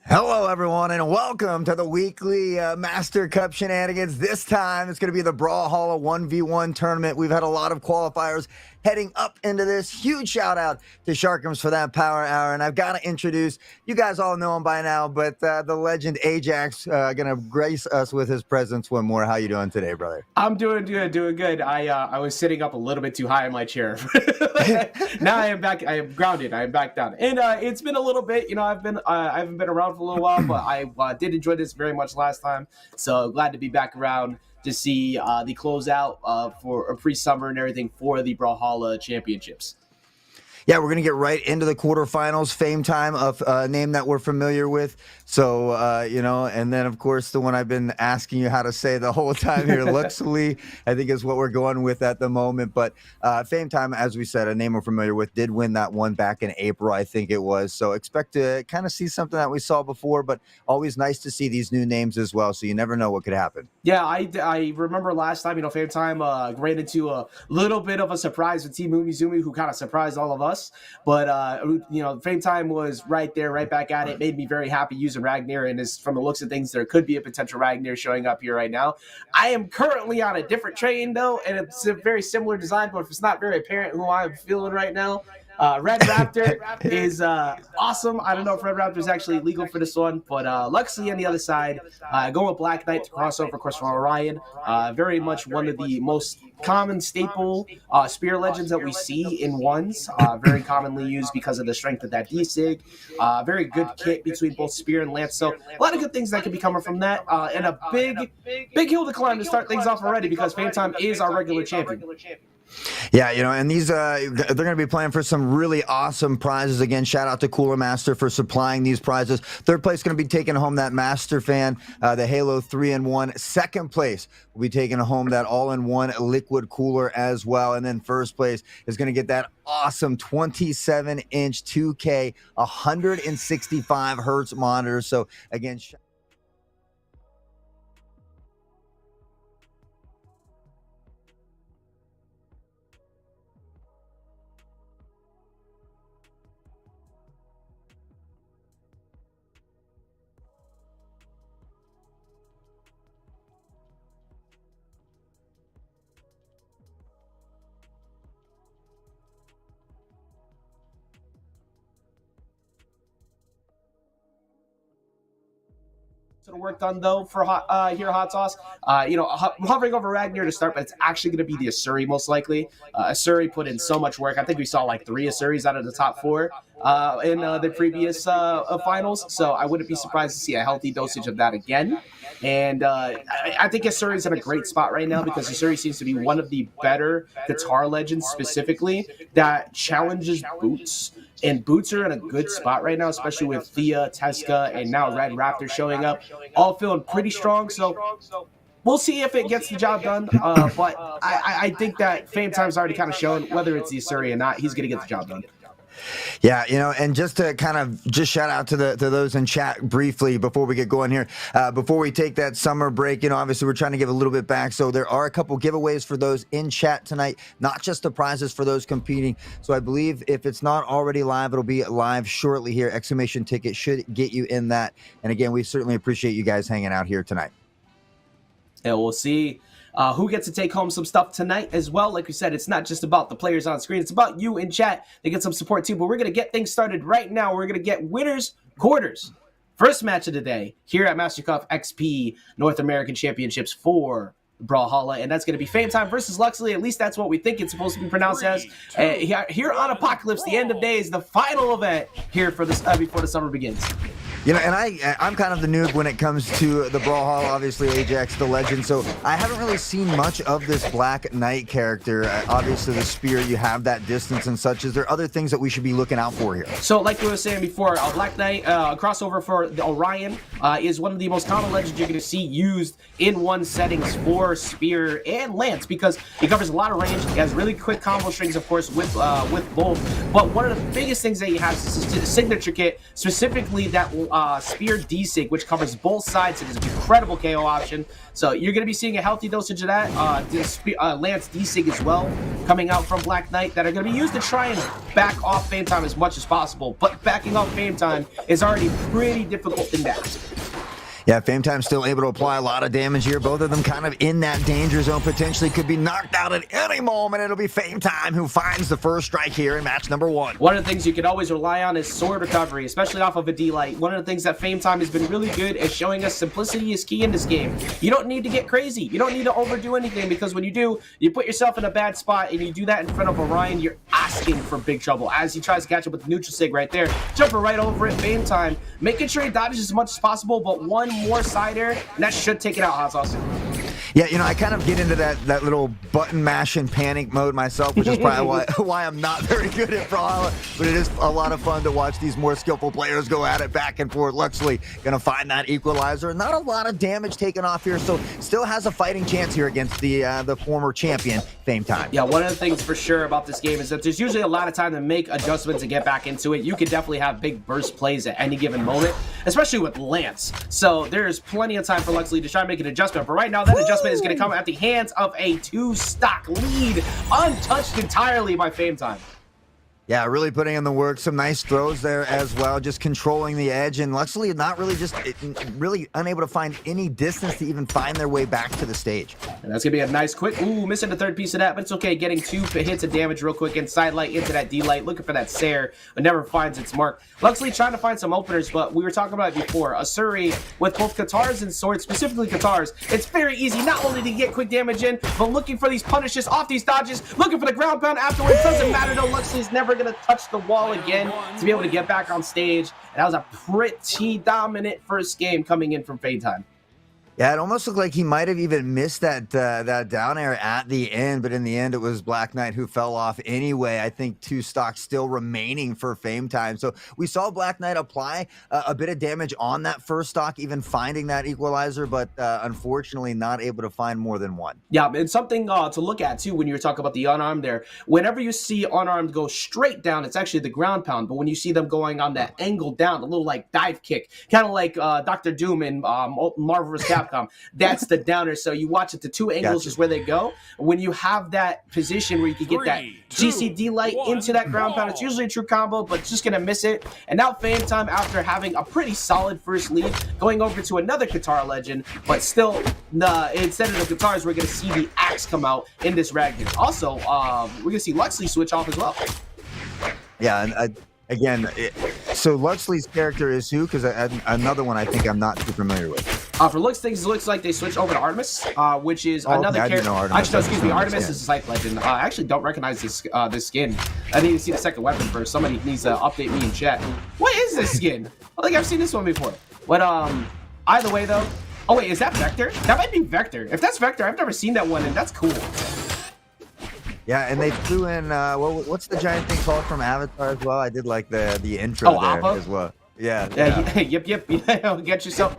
Hello, everyone, and welcome to the weekly Mastercup shenanigans. This time, it's going to be the Brawlhalla 1v1 tournament. We've had a lot of qualifiers heading up into this. Huge shout out to Sharkums for that power hour. And I've got to introduce, you guys all know him by now, but the legend Ajax going to grace us with his presence one more. How you doing today, brother? I'm doing good. I was sitting up a little bit too high in my chair. Now I am back. I am grounded. I am back down. And it's been a little bit, I haven't been around for a little while, but I did enjoy this very much last time. So glad to be back around to see the closeout for a pre-summer and everything for the Brawlhalla championships. Yeah, we're going to get right into the quarterfinals. Fame time of a name that we're familiar with. So, and then, of course, the one I've been asking you how to say the whole time here, Luxley, I think is what we're going with at the moment. But Fame time, as we said, a name we're familiar with, did win that one back in April, I think it was. So expect to kind of see something that we saw before, but always nice to see these new names as well. So you never know what could happen. Yeah, I remember last time, Fame time ran into a little bit of a surprise with Team Umizoomi, who kind of surprised all of us. But, Fame time was right there, right back at it. Made me very happy using Ragnar. And from the looks of things, there could be a potential Ragnar showing up here right now. I am currently on a different train, though, and it's a very similar design. But if it's not very apparent who I'm feeling right now, Red Raptor is awesome. I don't know if Red Raptor is actually legal for this one, but Luxley on the other side, going with Black Knight to crossover, of course, from Orion. Very much one of the most common staple spear legends that we see in ones. Very commonly used because of the strength of that D-Sig. Very good kit between both spear and lance. So a lot of good things that could be coming from that. And a big hill to climb to start things off already, because Fame Time is our regular champion. Yeah, and these they're going to be playing for some really awesome prizes. Again, shout out to Cooler Master for supplying these prizes. Third place going to be taking home that Master Fan, the Halo 3-in-1. Second place will be taking home that all-in-one liquid cooler as well. And then first place is going to get that awesome 27-inch 2K 165 hertz monitor. So again, of work done though for here Haughtsauce. Hovering over Ragnar to start, but it's actually going to be the Asuri most likely. Asuri put in so much work. I think we saw like 3 Asuris out of the top 4 in the previous finals, so I wouldn't be surprised to see a healthy dosage of that again. And I think Asuri's in a great spot right now, because Asuri seems to be one of the better guitar legends specifically that challenges boots. And boots are in a good spot right now, especially with Thea, Teska, and now Red Raptor showing up. All feeling pretty strong, so we'll see if it gets the job done. But I think that Fame Time's already kind of shown, whether it's the Asuri or not, he's going to get the job done. Yeah, and just to kind of just shout out to those in chat briefly before we get going here, before we take that summer break, obviously we're trying to give a little bit back. So there are a couple giveaways for those in chat tonight, not just the prizes for those competing. So I believe if it's not already live, it'll be live shortly here. Exclamation ticket should get you in that. And again, we certainly appreciate you guys hanging out here tonight. And we'll see who gets to take home some stuff tonight as well. Like we said, it's not just about the players on screen. It's about you in chat to get some support too. But we're going to get things started right now. We're going to get winners quarters. First match of the day here at Mastercup XP North American Championships for Brawlhalla, and that's going to be Fame Time versus Luxley. At least that's what we think it's supposed to be pronounced as. Here on Apocalypse, the end of days, the final event here for this before the summer begins. And I'm kind of the noob when it comes to the Brawlhalla, obviously Ajax, the legend, so I haven't really seen much of this Black Knight character. Obviously the spear, you have that distance and such. Is there other things that we should be looking out for here? So like we were saying before, Black Knight, crossover for the Orion, is one of the most common legends you're going to see used in one settings for spear and lance, because he covers a lot of range. He has really quick combo strings, of course, with both. But one of the biggest things that he has is his signature kit, specifically that spear D-Sig, which covers both sides. It is an incredible KO option. So you're going to be seeing a healthy dosage of that. Lance D-Sig as well, coming out from Black Knight, that are going to be used to try and back off Fame Time as much as possible. But backing off Fame Time is already a pretty difficult thing to ask. Yeah, Fame Time's still able to apply a lot of damage here. Both of them kind of in that danger zone, potentially could be knocked out at any moment. It'll be Fame Time who finds the first strike here in match number 1. One of the things you can always rely on is sword recovery, especially off of a D-Light. One of the things that Fame Time has been really good at showing us, simplicity is key in this game. You don't need to get crazy. You don't need to overdo anything, because when you do, you put yourself in a bad spot, and you do that in front of Orion, you're asking for big trouble. As he tries to catch up with the neutral sig right there, jumping right over it, Fame Time, making sure he dodges as much as possible, but one more side air, and that should take it out, Haughtsauce. Yeah, I kind of get into that little button mash and panic mode myself, which is probably why I'm not very good at Brawlhalla, but it is a lot of fun to watch these more skillful players go at it back and forth. Luxley gonna find that equalizer. Not a lot of damage taken off here, so still has a fighting chance here against the former champion, Fame Time. Yeah, one of the things for sure about this game is that there's usually a lot of time to make adjustments and get back into it. You could definitely have big burst plays at any given moment, especially with Lance. So there's plenty of time for Luxley to try and make an adjustment, but right now that adjustment is going to come at the hands of a 2-stock lead, untouched entirely by Fame Time. Yeah, really putting in the work. Some nice throws there as well, just controlling the edge, and Luxley not really really unable to find any distance to even find their way back to the stage. And that's gonna be a nice quick, missing the third piece of that, but it's okay. Getting 2 hits of damage real quick, inside light into that D-light, looking for that Sair, but never finds its mark. Luxley trying to find some openers, but we were talking about it before. Asuri with both Katars and swords, specifically Katars, it's very easy not only to get quick damage in, but looking for these punishes off these dodges, looking for the ground pound afterwards. Doesn't matter though, Luxley's never going to touch the wall again to be able to get back on stage. And that was a pretty dominant first game coming in from Fame Time. Yeah, it almost looked like he might have even missed that down air at the end, but in the end, it was Black Knight who fell off anyway. I think 2 stocks still remaining for Fame Time. So we saw Black Knight apply a bit of damage on that first stock, even finding that equalizer, but unfortunately not able to find more than one. Yeah, and something to look at too when you were talking about the unarmed there. Whenever you see unarmed go straight down, it's actually the ground pound. But when you see them going on that angle down, a little like dive kick, kind of like Dr. Doom in Marvel vs. Capcom. That's the downer. So you watch it, the 2 angles is where they go. When you have that position where you can get that GCD light into that ground pound, it's usually a true combo, but just gonna miss it. And now Fame Time, after having a pretty solid first lead, going over to another Qatar legend, but still instead of the Qatars, we're gonna see the Axe come out in this Ragnar. Also, we're gonna see Luxley switch off as well. Yeah, and again, so Luxley's character is who? Because another one I think I'm not too familiar with. For looks things, it looks like they switched over to Artemis, which is another character. Actually, excuse me, Artemis is a Scythe legend. I actually don't recognize this skin. I need to see the second weapon first. Somebody needs to update me in chat. What is this skin? I think I've seen this one before. But either way though. Oh wait, is that Vector? That might be Vector. If that's Vector, I've never seen that one, and that's cool. Yeah, and they threw in what's the giant thing called from Avatar as well? I did like the intro there Appa? as well. Yeah. Yep. Get yourself.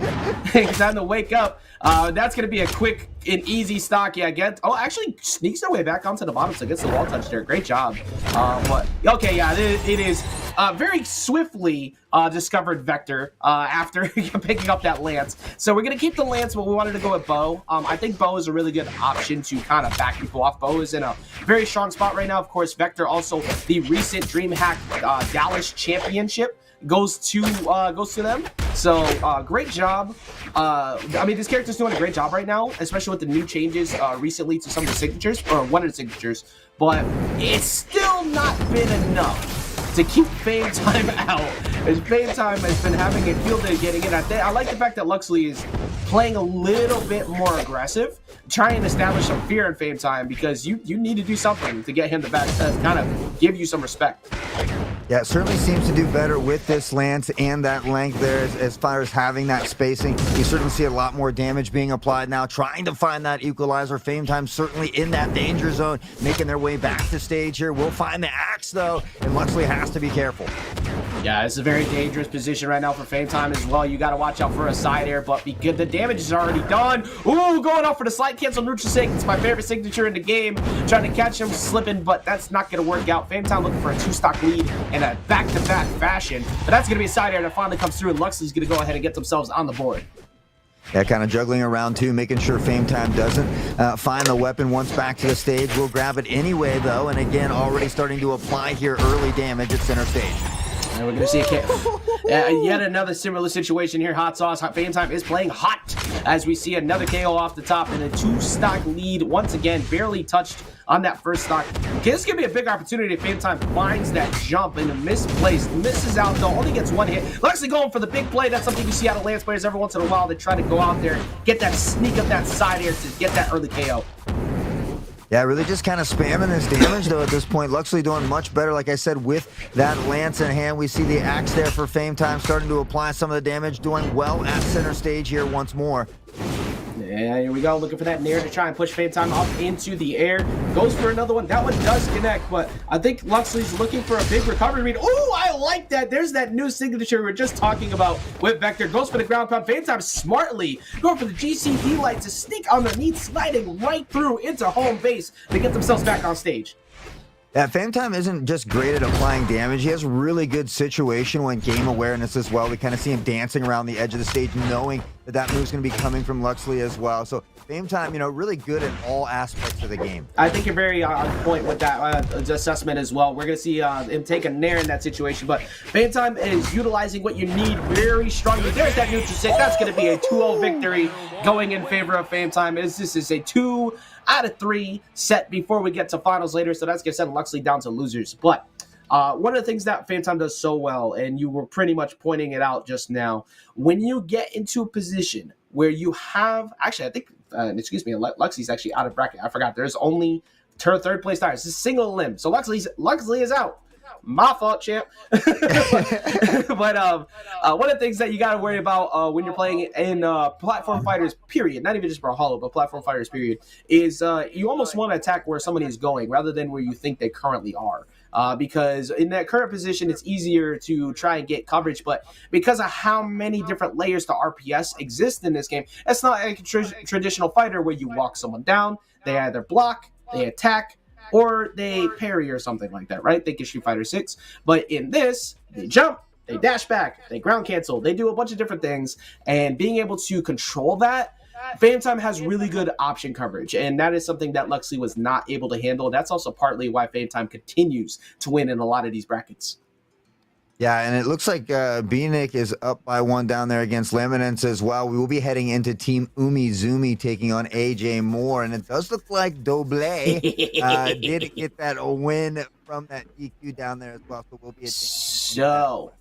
It's time to wake up. That's gonna be a quick and easy stock. Yeah, actually sneaks their way back onto the bottom, so gets the wall touch there. Great job. Okay, yeah, it is very swiftly discovered Vector after picking up that Lance. So we're gonna keep the Lance, but we wanted to go with Bo. I think Bo is a really good option to kind of back people off. Bo is in a very strong spot right now. Of course, Vector also the recent DreamHack Dallas Championship goes to them. So great job. I mean, this character's doing a great job right now, especially with the new changes recently to some of the signatures, or one of the signatures, but it's still not been enough to keep Fame Time out, as Fame Time has been having a field day getting in. I like the fact that Luxley is playing a little bit more aggressive, trying to establish some fear in Fame Time, because you need to do something to get him to back, to kind of give you some respect. Yeah, it certainly seems to do better with this Lance and that length there as far as having that spacing. You certainly see a lot more damage being applied now, trying to find that equalizer. Fame Time certainly in that danger zone, making their way back to stage here. We'll find the Axe, though, and Luxley has to be careful. Yeah, it's a very dangerous position right now for Fame Time as well. You got to watch out for a side air, but because the damage is already done. Ooh, going off for the slide cancel neutral sig. It's my favorite signature in the game. Trying to catch him slipping, but that's not going to work out. Fame Time looking for a 2-stock lead in a back-to-back fashion, but that's going to be a side air that finally comes through, and Luxley's going to go ahead and get themselves on the board. Yeah, kind of juggling around too, making sure Fame Time doesn't find the weapon once back to the stage. We'll grab it anyway, though, and again, already starting to apply here early damage at center stage. And we're going to see yet another similar situation here. Haughtsauce, Fame Time is playing hot as we see another KO off the top and a 2-stock lead once again, barely touched on that first stock. Okay, this is going to be a big opportunity if Fame Time finds that jump in a misplaced, misses out though, only gets 1 hit. Luxley going for the big play. That's something you see out of Lance players every once in a while. They try to go out there, get that sneak up that side air to get that early KO. Yeah, really just kind of spamming this damage, though, at this point. Luxley doing much better, like I said, with that Lance in hand. We see the Axe there for Fame Time, starting to apply some of the damage, doing well at center stage here once more. Yeah, here we go. Looking for that nair to try and push Fame Time up into the air. Goes for another one. That one does connect, but I think Luxley's looking for a big recovery read. Oh, I like that. There's that new signature we were just talking about with Vector. Goes for the ground pound. Fame Time smartly going for the GCD light to sneak underneath, sliding right through into home base to get themselves back on stage. Yeah, Fame Time isn't just great at applying damage. He has really good situational and game awareness as well. We kind of see him dancing around the edge of the stage, knowing that that move's going to be coming from Luxley as well. So Fame Time, really good at all aspects of the game. I think you're very on point with that assessment as well. We're going to see him take a nair in that situation, but Fame Time is utilizing what you need very strongly. There's that neutral stick. That's going to be a 2-0 victory going in favor of Fame Time. This is a 2 out of 3 set before we get to finals later, so that's going to send Luxley down to losers. But one of the things that Fame Time does so well, and you were pretty much pointing it out just now, when you get into a position where you have, actually, I think, Luxley's actually out of bracket. I forgot. There's only third place tires. This is single limb. So Luxley is out. My fault, champ. But one of the things that you got to worry about when you're playing in platform fighters, period, not even just Brawlhalla, but platform fighters, period, is you almost want to attack where somebody is going rather than where you think they currently are. Because in that current position, it's easier to try and get coverage. But because of how many different layers to RPS exist in this game, it's not like a traditional fighter where you walk someone down, they either block, they attack, or they parry or something like that, right? They can Street Fighter 6. But in this, they jump, they dash back, they ground cancel, they do a bunch of different things. And being able to control that, Fame Time has really good option coverage, and that is something that Luxley was not able to handle. That's also partly why Fame Time continues to win in a lot of these brackets. Yeah, and it looks like Beanick is up by 1 down there against Laminance as well. We will be heading into Team Umizoomi taking on AJ Moore, and it does look like Doble did get that win from that DQ down there as well. So we'll be So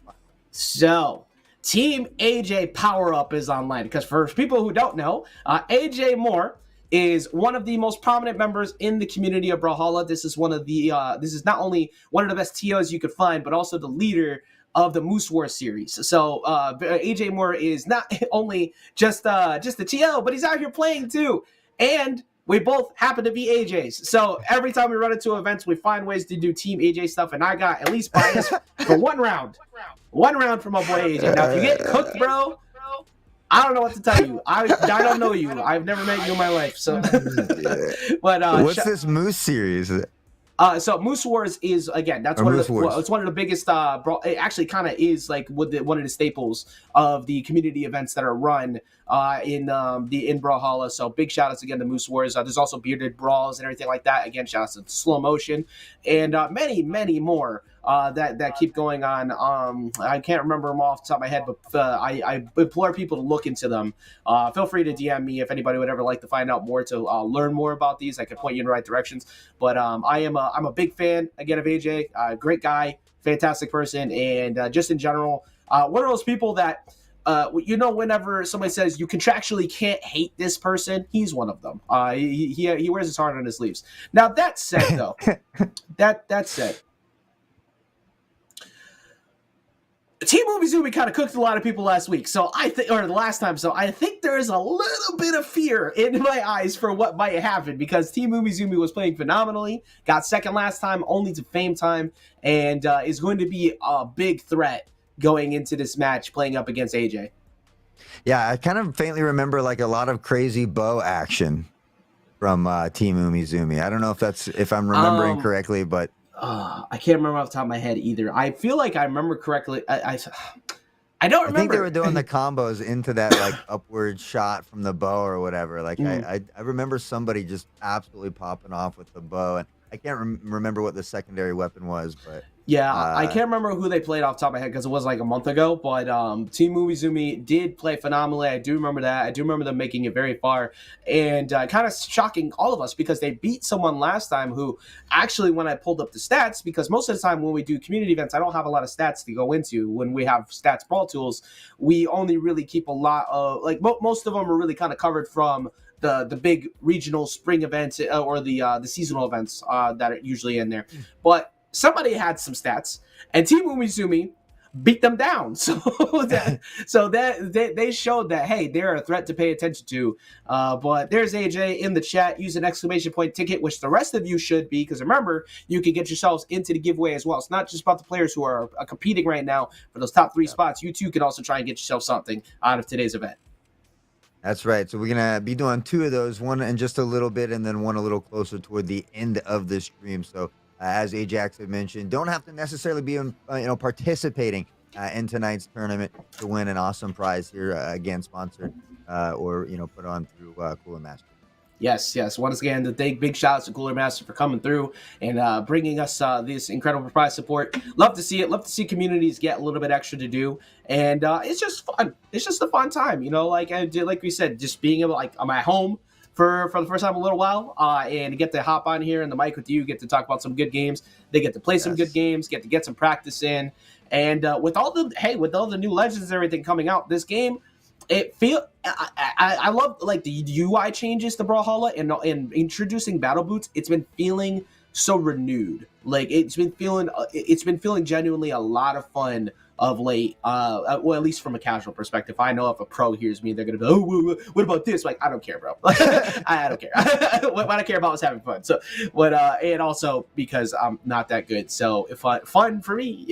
Team AJ Power Up is online, because for people who don't know, AJ Moore is one of the most prominent members in the community of Brawlhalla. This is this is not only one of the best TOs you could find, but also the leader of the Moose War series. So AJ Moore is not only just a TO, but he's out here playing too. And we both happen to be AJs. So every time we run into events, we find ways to do Team AJ stuff, and I got at least bias for 1 round. 1 round for my boy AJ. Now, if you get cooked, bro, I don't know what to tell you. I don't know you. I've never met you in my life. So, but what's this Moose series? So Moose Wars is, again, that's it's one of the biggest. It actually kind of is like one of the staples of the community events that are run in Brawlhalla. So big shout outs again to Moose Wars. There's also Bearded Brawls and everything like that. Again, shout outs to Slow Motion and many more. That keep going on. I can't remember them off the top of my head, but I implore people to look into them. Feel free to DM me if anybody would ever like to find out more, to learn more about these. I can point you in the right directions. But I'm a big fan, again, of AJ. Great guy, fantastic person, and just in general, one of those people that whenever somebody says you contractually can't hate this person, he's one of them. He wears his heart on his sleeves. Now, that said, though, that said, Team Umizoomi kind of cooked a lot of people last week, so I think there is a little bit of fear in my eyes for what might happen, because Team Umizoomi was playing phenomenally, got second last time, only to Fame Time, and is going to be a big threat going into this match, playing up against AJ. Yeah, I kind of faintly remember like a lot of crazy bow action from Team Umizoomi. I don't know if I'm remembering correctly, but. I can't remember off the top of my head either. I feel like I remember correctly. I don't remember. I think they were doing the combos into that like upward shot from the bow or whatever. Like I remember somebody just absolutely popping off with the bow, and I can't remember what the secondary weapon was, but. Yeah, I can't remember who they played off the top of my head because it was like a month ago, but Team Umizoomi did play phenomenally. I do remember that. I do remember them making it very far, and kind of shocking all of us because they beat someone last time who actually, when I pulled up the stats, because most of the time when we do community events, I don't have a lot of stats to go into. When we have stats brawl tools, we only really keep a lot of, like, most of them are really kind of covered from the big regional spring events or the seasonal events that are usually in there. But somebody had some stats, and Team Umizoomi beat them down. So they showed that, hey, they're a threat to pay attention to. But there's AJ in the chat. Use an exclamation point ticket, which the rest of you should be, because remember, you can get yourselves into the giveaway as well. It's not just about the players who are competing right now for those top 3 spots. You too can also try and get yourself something out of today's event. That's right. So we're going to be doing 2 of those, one in just a little bit and then one a little closer toward the end of the stream. So as Ajax had mentioned, don't have to necessarily be participating in tonight's tournament to win an awesome prize here, again, sponsored or put on through Cooler Master. Yes. Once again, the big shout outs to Cooler Master for coming through and bringing us this incredible prize support. Love to see it. Love to see communities get a little bit extra to do, and it's just fun. It's just a fun time, like we said, just being able, like, I'm at home for the first time in a little while, and get to hop on here in the mic with you, get to talk about some good games. They get to play some good games, get to get some practice in, and with all the new legends and everything coming out, this game. I love, like, the UI changes to Brawlhalla and introducing battle boots. It's been feeling so renewed. Like, it's been feeling genuinely a lot of fun of late. Well, at least from a casual perspective. I know if a pro hears me, they're gonna be, oh, what about this? Like, I don't care, bro. I don't care. What I care about is having fun. So, and also because I'm not that good. So, if fun for me.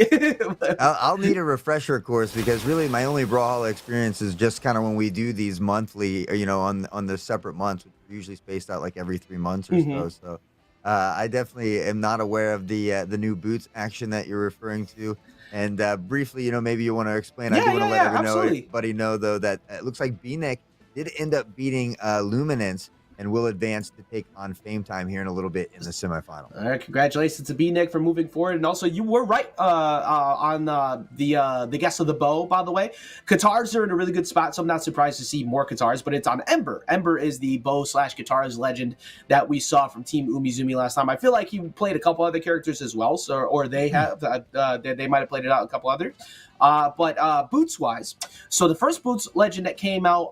I'll need a refresher course, because really my only Brawlhalla experience is just kind of when we do these monthly, on the separate months, which are usually spaced out like every 3 months or so. So I definitely am not aware of the new boots action that you're referring to. And briefly, maybe you want to explain. I do want to let everybody know, though, that it looks like B-Nick did end up beating Luminance and will advance to take on Fame Time here in a little bit in the semifinal. All right, congratulations to B-Nick for moving forward. And also, you were right on the guess of the bow, by the way. Katars are in a really good spot, so I'm not surprised to see more Katars, but it's on Ember. Ember is the bow/Katars legend that we saw from Team Umizoomi last time. I feel like he played a couple other characters as well, or they have they might have played it out a couple others. But boots-wise, so the first boots legend that came out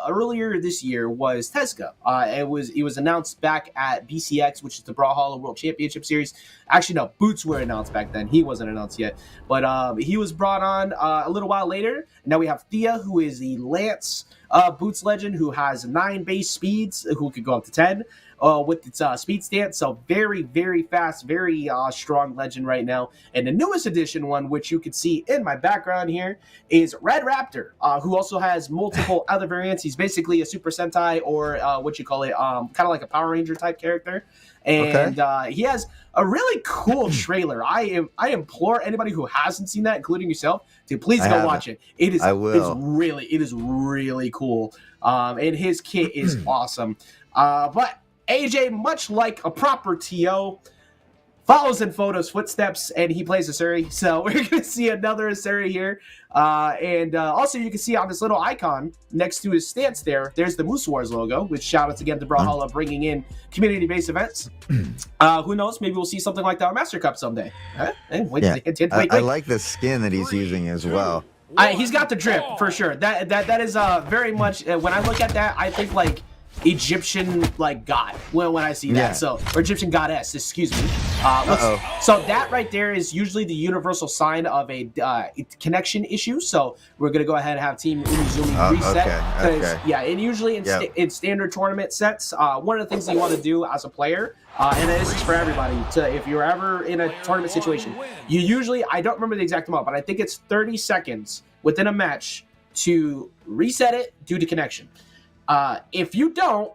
earlier this year was Tezca. It was announced back at BCX, which is the Brawlhalla World Championship Series. Actually, no, boots were announced back then. He wasn't announced yet. But he was brought on a little while later. Now we have Thea, who is the Lance boots legend, who has 9 base speeds, who could go up to 10. With its speed stance. So very, very fast, very strong legend right now. And the newest edition one, which you can see in my background here, is Red Raptor, who also has multiple other variants. He's basically a Super Sentai, or what you call it, kind of like a Power Ranger type character. And he has a really cool trailer. I implore anybody who hasn't seen that, including yourself, to please go watch it. It is really cool. And his kit is awesome. But AJ, much like a proper TO, follows in Photo's footsteps, and he plays Asuri. So we're going to see another Asuri here. And also, you can see on this little icon next to his stance there's the Moose Wars logo, which shout-outs again to Brawlhalla bringing in community-based events. Who knows? Maybe we'll see something like that on Mastercup someday. I like the skin that he's using as well. He's got the drip, for sure. That is very much, when I look at that, I think, like, Egyptian, like, god when I see that. So, or Egyptian goddess, excuse me. So that right there is usually the universal sign of a connection issue. So we're gonna go ahead and have Team Umizoomi reset. And usually in standard tournament sets, one of the things that you want to do as a player, and this is for everybody, if you're ever in a tournament situation, you usually, I don't remember the exact amount, but I think it's 30 seconds within a match to reset it due to connection. If you don't,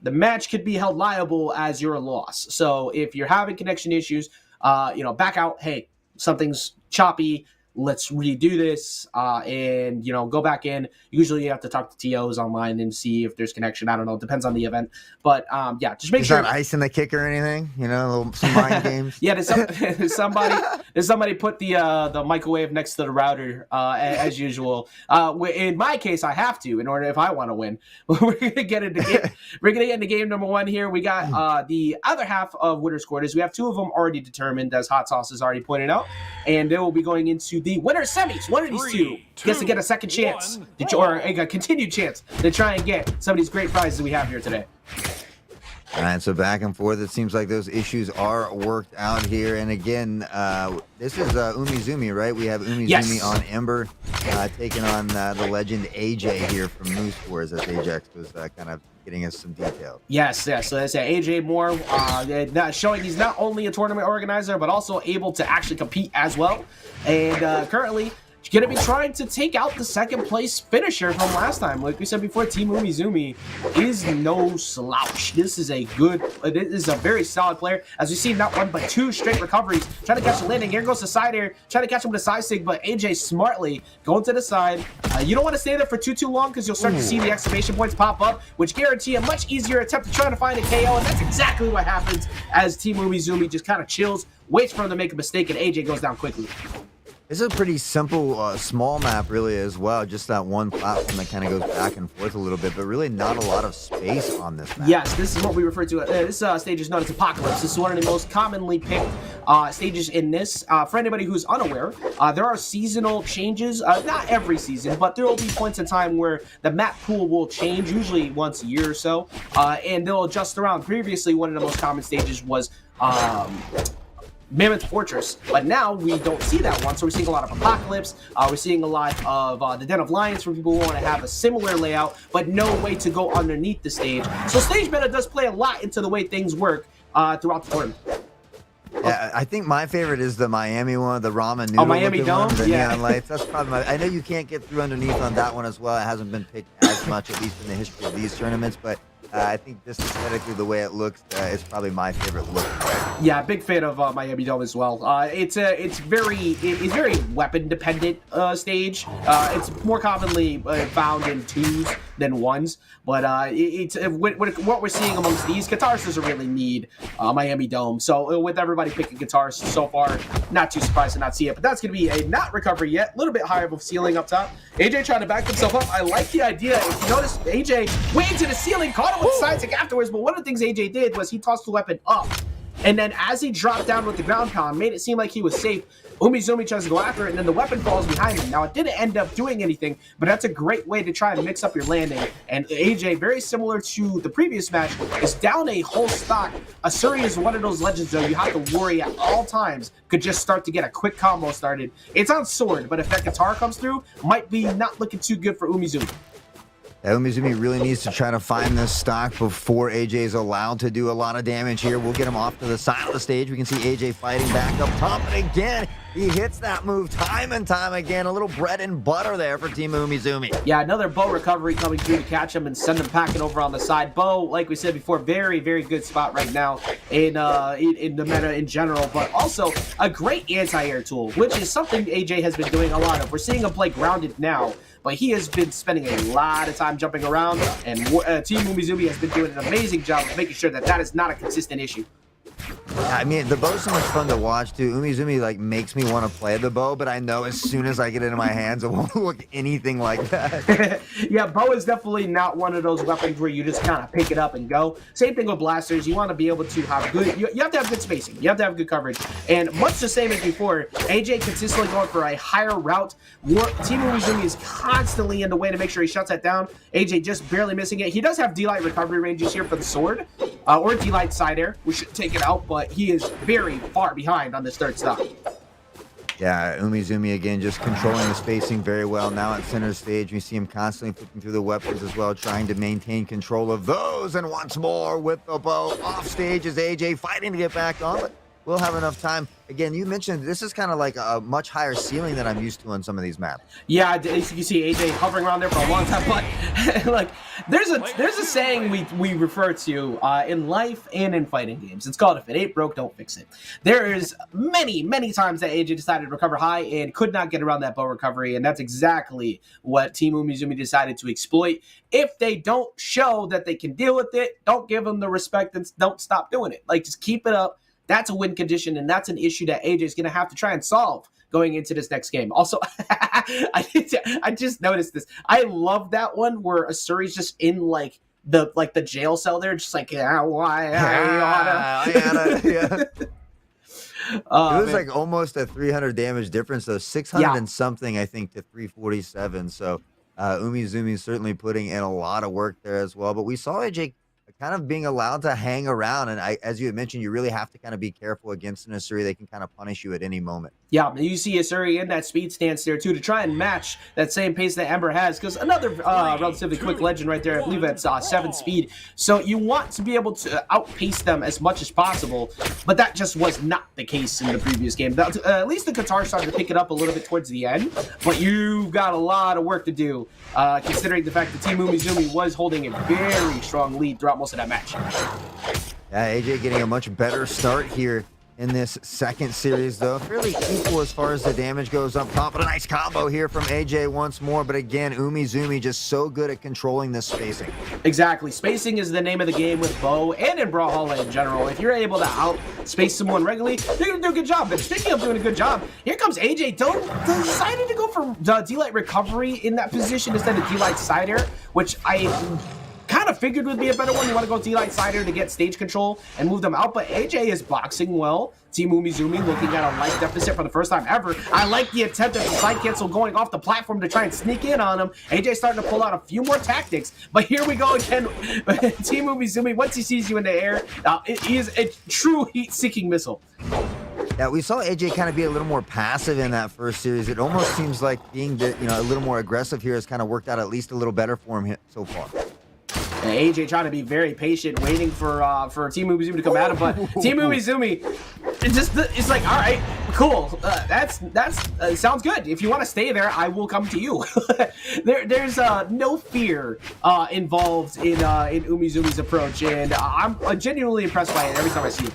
the match could be held liable as your loss. So if you're having connection issues, back out. Hey, something's choppy. Let's redo this, and go back in. Usually you have to talk to TOs online and see if there's connection. I don't know. It depends on the event. But just make sure. Is that ice in the kick or anything? Some mind games. Yeah, did somebody put the microwave next to the router as usual. In my case, I have to in order if I want to win. We're gonna get into game number 1 here. We got the other half of Winner's Quarters. We have 2 of them already determined, as Haughtsauce has already pointed out, and they will be going into the winner semis. One of these two gets to get a second chance, or a continued chance to try and get some of these great prizes we have here today. All right, so back and forth. It seems like those issues are worked out here. And again, this is Umizoomi, right? We have Umizoomi Yes. on Ember, taking on the legend AJ here from Moose Wars, as Ajax was kind of getting us some details. Yes. So that's AJ Moore, showing he's not only a tournament organizer, but also able to actually compete as well. And currently, going to be trying to take out the second place finisher from last time. Like we said before, Team Umizoomi is no slouch. This is a very solid player. As we see, not one but two straight recoveries. Trying to catch the landing. Here goes the side air. Trying to catch him with a side stick, but AJ smartly going to the side. You don't want to stay there for too long because you'll start to see the exclamation points pop up, which guarantee a much easier attempt to try to find a KO. And that's exactly what happens as Team Umizoomi just kind of chills, waits for him to make a mistake, and AJ goes down quickly. This is a pretty simple, small map, really, as well. Just that one platform that kind of goes back and forth a little bit, but really not a lot of space on this map. Yes, this is what we refer to. This stage is known as Apocalypse. This is one of the most commonly picked stages in this. For anybody who's unaware, there are seasonal changes. Not every season, but there will be points in time where the map pool will change, usually once a year or so, and they'll adjust around. Previously, one of the most common stages was Mammoth Fortress, but now we don't see that one, so we're seeing a lot of Apocalypse. We're seeing a lot of the Den of Lions for people who want to have a similar layout, but no way to go underneath the stage. So stage meta does play a lot into the way things work throughout the tournament. Yeah, I think my favorite is the Miami one, the ramen noodle. Miami Dome, one, the yeah. neon lights. That's probably I know you can't get through underneath on that one as well. It hasn't been picked as much, at least in the history of these tournaments, but I think this aesthetically, the way it looks, is probably my favorite look. Yeah, big fan of Miami Dome as well. It's very weapon dependent stage. It's more commonly found in 2s than 1s, but what we're seeing amongst these, Guitars doesn't really need Miami Dome. So with everybody picking Guitars so far, not too surprised to not see it. But that's going to be a not recovery yet, a little bit higher of a ceiling up top. AJ trying to back himself up. I like the idea. If you notice, AJ went into the ceiling, caught him with the side stick afterwards. But one of the things AJ did was he tossed the weapon up. And then as he dropped down with the ground pound, made it seem like he was safe. Umizoomi tries to go after it, and then the weapon falls behind him. Now, it didn't end up doing anything, but that's a great way to try and mix up your landing. And AJ, very similar to the previous match, is down a whole stock. Asuri is one of those legends, though, you have to worry at all times. Could just start to get a quick combo started. It's on sword, but if that guitar comes through, might be not looking too good for Umizoomi. Umizoomi really needs to try to find this stock before AJ is allowed to do a lot of damage here. We'll get him off to the side of the stage. We can see AJ fighting back up top. And again, he hits that move time and time again. A little bread and butter there for Team Umizoomi. Yeah, another Bo recovery coming through to catch him and send him packing over on the side. Bo, like we said before, very, very good spot right now in the meta in general, but also a great anti-air tool, which is something AJ has been doing a lot of. We're seeing him play grounded now, but he has been spending a lot of time jumping around, and Team Umizoomi has been doing an amazing job of making sure that that is not a consistent issue. I mean, the bow's so much fun to watch, too. Umizoomi, like, makes me want to play the bow, but I know as soon as I get it in my hands, it won't look anything like that. Yeah, bow is definitely not one of those weapons where you just kind of pick it up and go. Same thing with blasters. You want to be able to have good... You have to have good spacing. You have to have good coverage. And much the same as before, AJ consistently going for a higher route. Team Umizoomi is constantly in the way to make sure he shuts that down. AJ just barely missing it. He does have D-Light recovery ranges here for the sword, or D-Light side air. We should take it out, but he is very far behind on this third stock. Yeah, Umizoomi again just controlling the spacing very well. Now at center stage, we see him constantly flipping through the weapons as well, trying to maintain control of those. And once more with the bow off stage is AJ fighting to get back on, but we'll have enough time. Again, you mentioned this is kind of like a much higher ceiling than I'm used to on some of these maps. Yeah, as you see AJ hovering around there for a long time, but like there's a saying we refer to in life and in fighting games. It's called, if it ain't broke, don't fix it. There is many times that AJ decided to recover high and could not get around that bow recovery, and that's exactly what Team Umizoomi decided to exploit. If they don't show that they can deal with it, don't give them the respect and don't stop doing it. Like, just keep it up. That's a win condition, and that's an issue that AJ is going to have to try and solve going into this next game. Also, I just noticed this. I love that one where Asuri's just in like the jail cell there, just like, yeah, why I oughta. Yeah. It was like almost a 300 damage difference, though. 600 and something, I think, to 347. So Umizoomi is certainly putting in a lot of work there as well. But we saw AJ kind of being allowed to hang around. And as you had mentioned, you really have to kind of be careful against an Asuri. They can kind of punish you at any moment. Yeah, you see Asuri in that speed stance there too to try and match that same pace that Ember has, because another relatively quick legend right there, I believe it's 7 speed. So you want to be able to outpace them as much as possible, but that just was not the case in the previous game. At least the Qatar started to pick it up a little bit towards the end, but you've got a lot of work to do, considering the fact that Team Umizoomi was holding a very strong lead throughout most of that match. Yeah, AJ getting a much better start here in this second series, though. Fairly equal as far as the damage goes up top, but a nice combo here from AJ once more. But again, Umizoomi just so good at controlling this spacing. Exactly. Spacing is the name of the game with Bo and in Brawlhalla in general. If you're able to outspace someone regularly, you're going to do a good job. But speaking of doing a good job, here comes AJ. Decided to go for D-Light Recovery in that position instead of D-Light Cider, which I kind of figured would be a better one. You want to go D-Light Cider to get stage control and move them out, but AJ is boxing well. Team Umizoomi looking at a life deficit for the first time ever. I like the attempt at the side cancel going off the platform to try and sneak in on him. AJ starting to pull out a few more tactics, but here we go again. Team Umizoomi, once he sees you in the air, it is a true heat-seeking missile. Yeah, we saw AJ kind of be a little more passive in that first series. It almost seems like being a little more aggressive here has kind of worked out at least a little better for him so far. And AJ trying to be very patient, waiting for Team Umizoomi to come at him, but Team Umizoomi, it's like, all right, cool, that's sounds good. If you want to stay there, I will come to you. There's no fear involved in Umizoomi's approach, and I'm genuinely impressed by it every time I see it.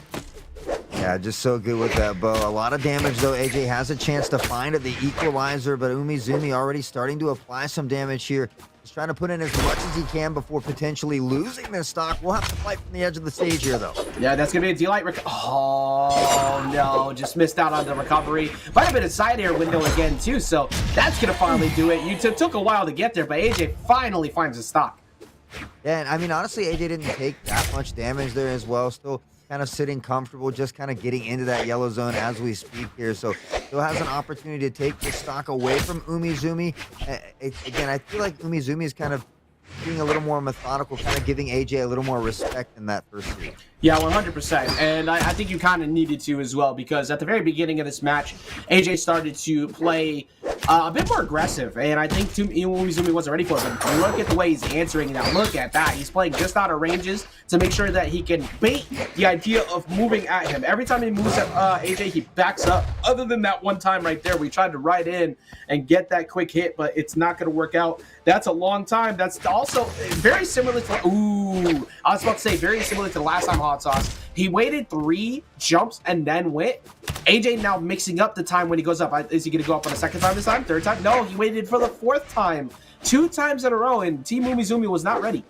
Yeah, just so good with that bow. A lot of damage, though. AJ has a chance to find the equalizer, but Umizoomi already starting to apply some damage here. He's trying to put in as much as he can before potentially losing this stock. We'll have to fight from the edge of the stage here, though. Yeah, that's going to be a D-Light Oh, no. Just missed out on the recovery. Might have been a side air window again, too, so that's going to finally do it. You took a while to get there, but AJ finally finds a stock. Yeah, and I mean, honestly, AJ didn't take that much damage there as well. Still kind of sitting comfortable, just kind of getting into that yellow zone as we speak here. So still has an opportunity to take the stock away from Umizoomi. Again, I feel like Umizoomi is kind of being a little more methodical, kind of giving AJ a little more respect in that first series. Yeah, 100%. And I think you kind of needed to as well, because at the very beginning of this match, AJ started to play a bit more aggressive, and I think Umizoomi wasn't ready for it. But look at the way he's answering now. Look at that. He's playing just out of ranges to make sure that he can bait the idea of moving at him. Every time he moves at AJ, he backs up. Other than that one time right there, we tried to ride in and get that quick hit, but it's not going to work out. That's a long time. That's also very similar to... Ooh, I was about to say very similar to the last time Haughtsauce. He waited 3 jumps and then went. AJ now mixing up the time when he goes up. Is he going to go up on a second time this time? Third time? No, he waited for the 4th time. 2 times in a row, and Team Umizoomi was not ready.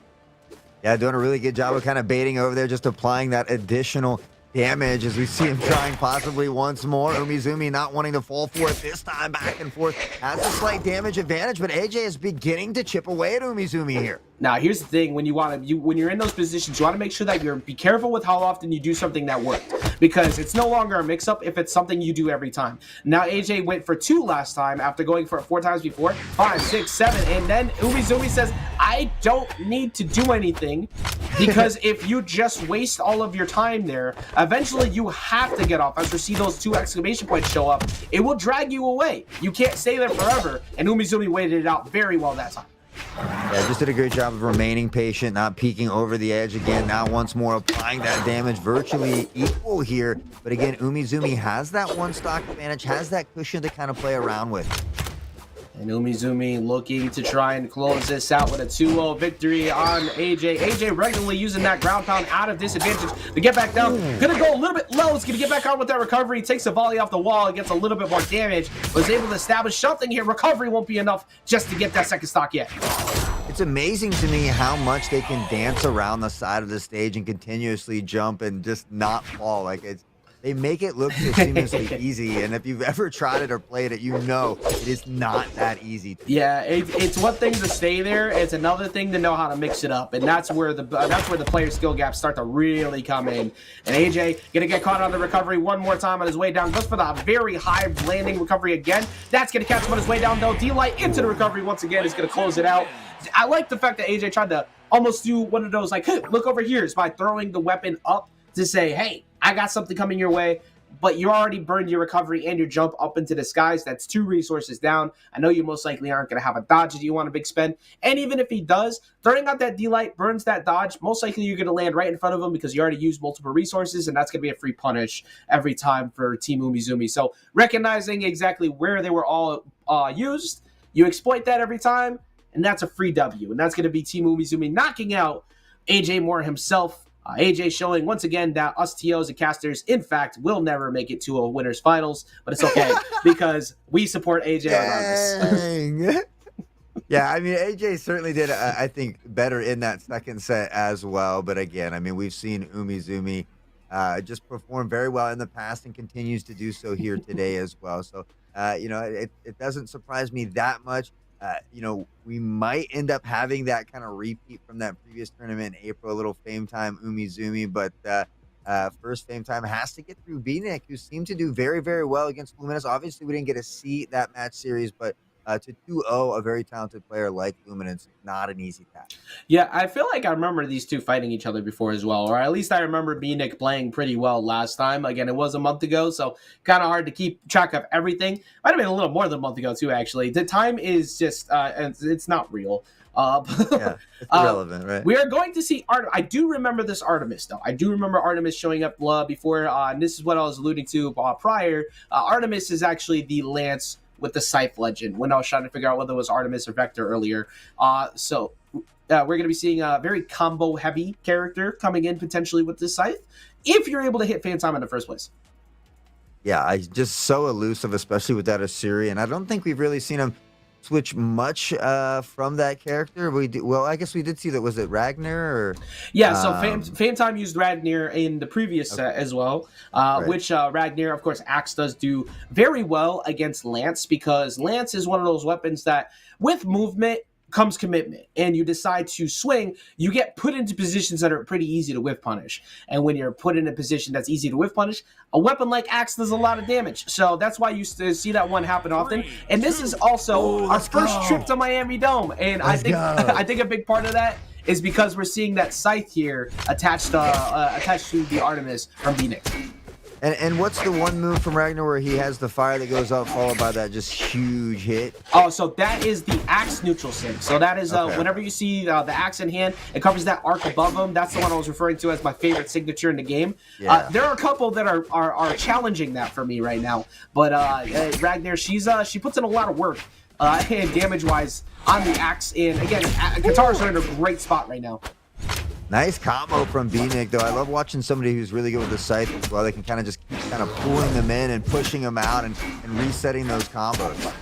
Yeah, doing a really good job of kind of baiting over there, just applying that additional damage as we see him trying possibly once more. Umizoomi not wanting to fall for it this time, back and forth. Has a slight damage advantage, but AJ is beginning to chip away at Umizoomi here. Now, here's the thing: when you're in those positions, you want to make sure that be careful with how often you do something that worked, because it's no longer a mix-up if it's something you do every time. Now, AJ went for 2 last time after going for it 4 times before, 5, 6, 7, and then Umizoomi says, "I don't need to do anything," because if you just waste all of your time there, eventually you have to get off. As we see those 2 exclamation points show up, it will drag you away. You can't stay there forever, and Umizoomi waited it out very well that time. Yeah, just did a great job of remaining patient, not peeking over the edge again. Now once more applying that damage, virtually equal here. But again, Umizoomi has that 1 stock advantage, has that cushion to kind of play around with. And Umizoomi looking to try and close this out with a 2-0 victory on AJ. AJ regularly using that ground pound out of disadvantage to get back down. Gonna go a little bit low. It's gonna get back on with that recovery. Takes a volley off the wall. It gets a little bit more damage. Was able to establish something here. Recovery won't be enough just to get that 2nd stock yet. It's amazing to me how much they can dance around the side of the stage and continuously jump and just not fall. Like they make it look so seamlessly easy, and if you've ever tried it or played it, you know it is not that easy. Yeah, it's one thing to stay there. It's another thing to know how to mix it up, and that's where the player skill gaps start to really come in. And AJ gonna get caught on the recovery one more time on his way down. Goes for the very high landing recovery again. That's gonna catch him on his way down though. D-Light into the recovery once again is gonna close it out. I like the fact that AJ tried to almost do one of those like, hey, look over here, is by throwing the weapon up to say, hey, I got something coming your way. But you already burned your recovery and your jump up into the skies. That's 2 resources down. I know you most likely aren't going to have a dodge that you want a big spend. And even if he does, throwing out that D-Light burns that dodge. Most likely you're going to land right in front of him because you already used multiple resources, and that's going to be a free punish every time for Team Umizoomi. So recognizing exactly where they were all used, you exploit that every time, and that's a free W. And that's going to be Team Umizoomi knocking out AJ Moore himself. AJ showing once again that us TOs and casters, in fact, will never make it to a winners finals, but it's okay because we support AJ regardless. Yeah, I mean, AJ certainly did, I think, better in that second set as well. But again, I mean, we've seen Umizoomi just perform very well in the past and continues to do so here today as well. So, it doesn't surprise me that much. We might end up having that kind of repeat from that previous tournament in April, a little Fame Time Umizoomi, but first Fame Time has to get through B-Nick, who seemed to do very, very well against Luminous. Obviously, we didn't get to see that match series, but to 2-0 a very talented player like Luminous, not an easy task. Yeah, I feel like I remember these two fighting each other before as well, or at least I remember B-Nick playing pretty well last time. Again, it was a month ago, so kind of hard to keep track of everything. Might have been a little more than a month ago too, actually. The time is just, it's not real. Yeah, it's irrelevant, right? We are going to see I do remember this Artemis, though. I do remember Artemis showing up before, and this is what I was alluding to prior. Artemis is actually the Lance with the Scythe Legend when I was trying to figure out whether it was Artemis or Vector earlier. So we're going to be seeing a very combo-heavy character coming in potentially with this Scythe, if you're able to hit Fan Time in the first place. Yeah, just so elusive, especially with that Assyrian. I don't think we've really seen him switch much from that character. Well, I guess we did see that. Was it Ragnar? Or yeah, so Fame Time used Ragnar in the previous set as well, right. Which Ragnar, of course, Axe does do very well against Lance, because Lance is one of those weapons that with movement comes commitment, and you decide to swing, you get put into positions that are pretty easy to whiff punish. And when you're put in a position that's easy to whiff punish, a weapon like Axe does a lot of damage. So that's why you see that one happen often. And this is also our first trip to Miami Dome, and I think a big part of that is because we're seeing that Scythe here attached to the Artemis from B-Nick. And what's the one move from Ragnar where he has the fire that goes up followed by that just huge hit? Oh, so that is the Axe neutral sync. So that is whenever you see the Axe in hand, it covers that arc above him. That's the one I was referring to as my favorite signature in the game. Yeah. There are a couple that are challenging that for me right now. But Ragnar, she puts in a lot of work and damage-wise on the Axe. And again, Katara's are in a great spot right now. Nice combo from B-Nick, though. I love watching somebody who's really good with the Scythe as well. They can kind of just keep pulling them in and pushing them out and resetting those combos.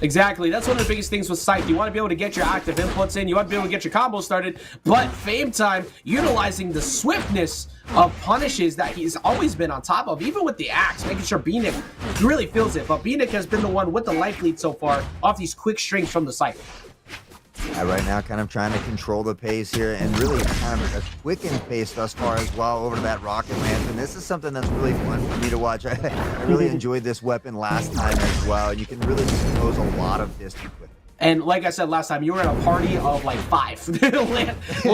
Exactly. That's one of the biggest things with Scythe. You want to be able to get your active inputs in. You want to be able to get your combos started. But Fame Time, utilizing the swiftness of punishes that he's always been on top of, even with the Axe, making sure B-Nick really feels it. But B-Nick has been the one with the life lead so far off these quick strings from the Scythe. Right now, kind of trying to control the pace here, and really kind of a quickened pace thus far as well over to that Rocket Lance. And this is something that's really fun for me to watch. I really enjoyed this weapon last time as well, and you can really just close a lot of distance with it. And like I said last time, you were in a party of like 5.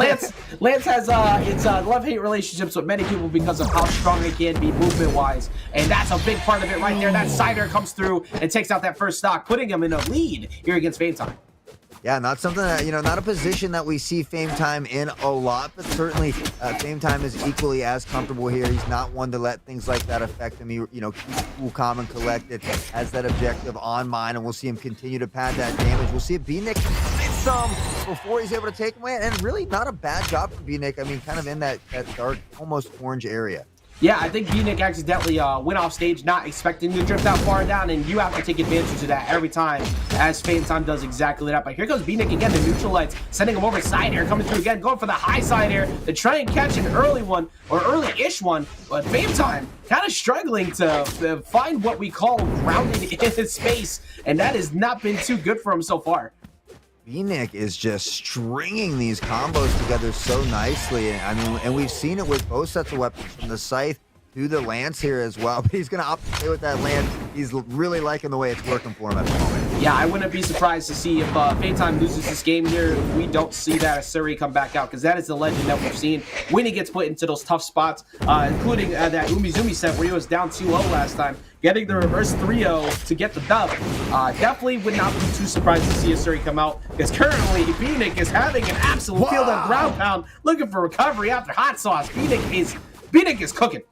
Lance has love-hate relationships with many people because of how strong it can be movement-wise, and that's a big part of it right there. That Cider comes through and takes out that first stock, putting him in a lead here against Fame Time. Yeah, not something that, not a position that we see Fame Time in a lot, but certainly Fame Time is equally as comfortable here. He's not one to let things like that affect him. He, keep cool, calm, and collected, has that objective on mind, and we'll see him continue to pad that damage. We'll see if B-Nick can find some before he's able to take him away, and really not a bad job for B-Nick. I mean, kind of in that dark, almost orange area. Yeah, I think B-Nick accidentally went off stage not expecting to drift that far down, and you have to take advantage of that every time, as Fame Time does exactly that. But here goes B-Nick again, the neutral lights, sending him over side air, coming through again, going for the high side air to try and catch an early one, or early-ish one, but Fame Time kind of struggling to find what we call grounded in his space, and that has not been too good for him so far. B-Nick is just stringing these combos together so nicely. I mean, and we've seen it with both sets of weapons, from the Scythe to the Lance here as well. But he's going to opt to stay with that Lance. He's really liking the way it's working for him at the moment. Yeah, I wouldn't be surprised to see if Phaeton loses this game here. If we don't see that Asuri come back out, because that is the legend that we've seen when he gets put into those tough spots, including that Umizoomi set where he was down 2-0 last time, getting the reverse 3-0 to get the dub. Definitely would not be too surprised to see Asuri come out, because currently Beanick is having an absolute field on ground pound, looking for recovery after Haughtsauce. Beanick is cooking.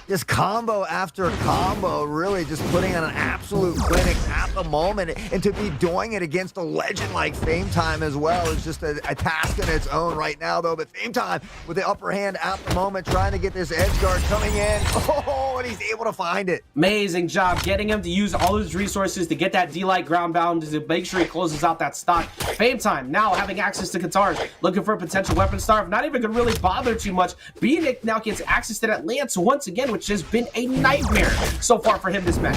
Just combo after combo, really just putting on an absolute clinic at the moment. And to be doing it against a legend like Fame Time as well is just a task in its own right now, though. But Fame Time with the upper hand at the moment, trying to get this edge guard coming in. Oh, and he's able to find it. Amazing job getting him to use all his resources to get that D-Light ground bound to make sure he closes out that stock. Fame Time now having access to Katars, looking for a potential weapon starve. Not even going to really bother too much. Beanick now gets access to that lance once again, which has been a nightmare so far for him this match.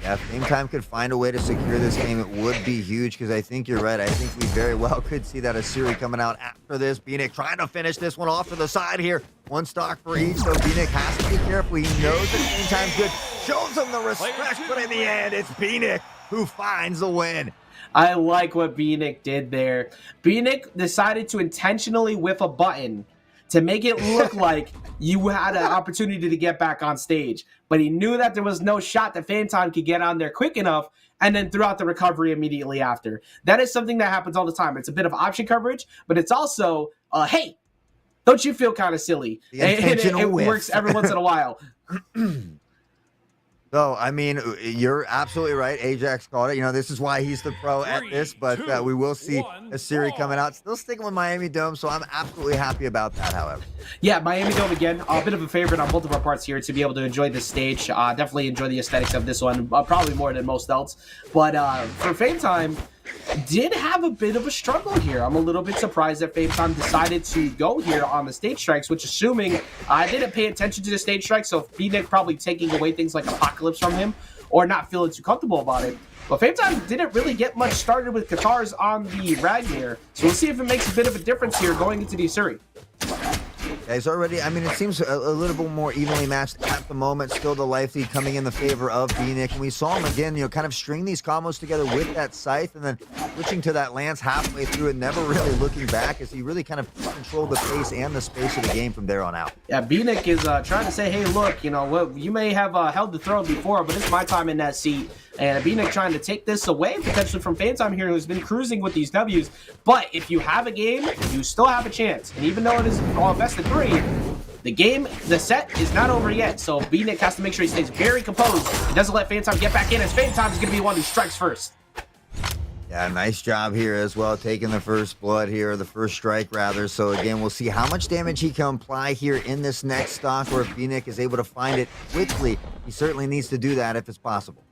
Yeah, if Fame Time could find a way to secure this game, it would be huge, because I think you're right. I think we very well could see that Asuri coming out after this. Beanick trying to finish this one off to the side here. One stock for each, so Beanick has to be careful. He knows that Fame Time's good. Shows him the respect, but in the end, it's Beanick who finds the win. I like what Beanick did there. Beanick decided to intentionally whiff a button to make it look like you had an opportunity to get back on stage. But he knew that there was no shot that Fame Time could get on there quick enough, and then threw out the recovery immediately after. That is something that happens all the time. It's a bit of option coverage, but it's also, hey, don't you feel kind of silly? It works every once in a while. So, I mean, you're absolutely right. Ajax called it. You know, this is why he's the pro at this, but we will see Asuri coming out. Still sticking with Miami Dome, so I'm absolutely happy about that, however. Yeah, Miami Dome again. A bit of a favorite on both of our parts here to be able to enjoy this stage. Definitely enjoy the aesthetics of this one, probably more than most else. But for Fame Time, did have a bit of a struggle here. I'm a little bit surprised that Fame Time decided to go here on the stage strikes, which assuming I didn't pay attention to the stage strikes, so Beanick probably taking away things like Apocalypse from him or not feeling too comfortable about it. But Fame Time didn't really get much started with Katars on the Ragnar, so we'll see if it makes a bit of a difference here going into the Asuri. Guys, already, I mean, it seems a little bit more evenly matched at the moment. Still the life lead coming in the favor of Beanick. And we saw him again, you know, kind of string these combos together with that scythe and then switching to that lance halfway through and never really looking back as he really kind of controlled the pace and the space of the game from there on out. Yeah, Beanick is trying to say, hey, look, you know, you may have held the throne before, but it's my time in that seat. And Beanick trying to take this away potentially from Fame Time here, who's been cruising with these Ws. But if you have a game, you still have a chance. And even though it is all best of 3, the set is not over yet. So Beanick has to make sure he stays very composed. He doesn't let Fame Time get back in, as Fame Time is going to be the one who strikes first. Yeah, nice job here as well, taking the first blood here, the first strike rather. So again, we'll see how much damage he can apply here in this next stock, or if Beanick is able to find it quickly. He certainly needs to do that if it's possible.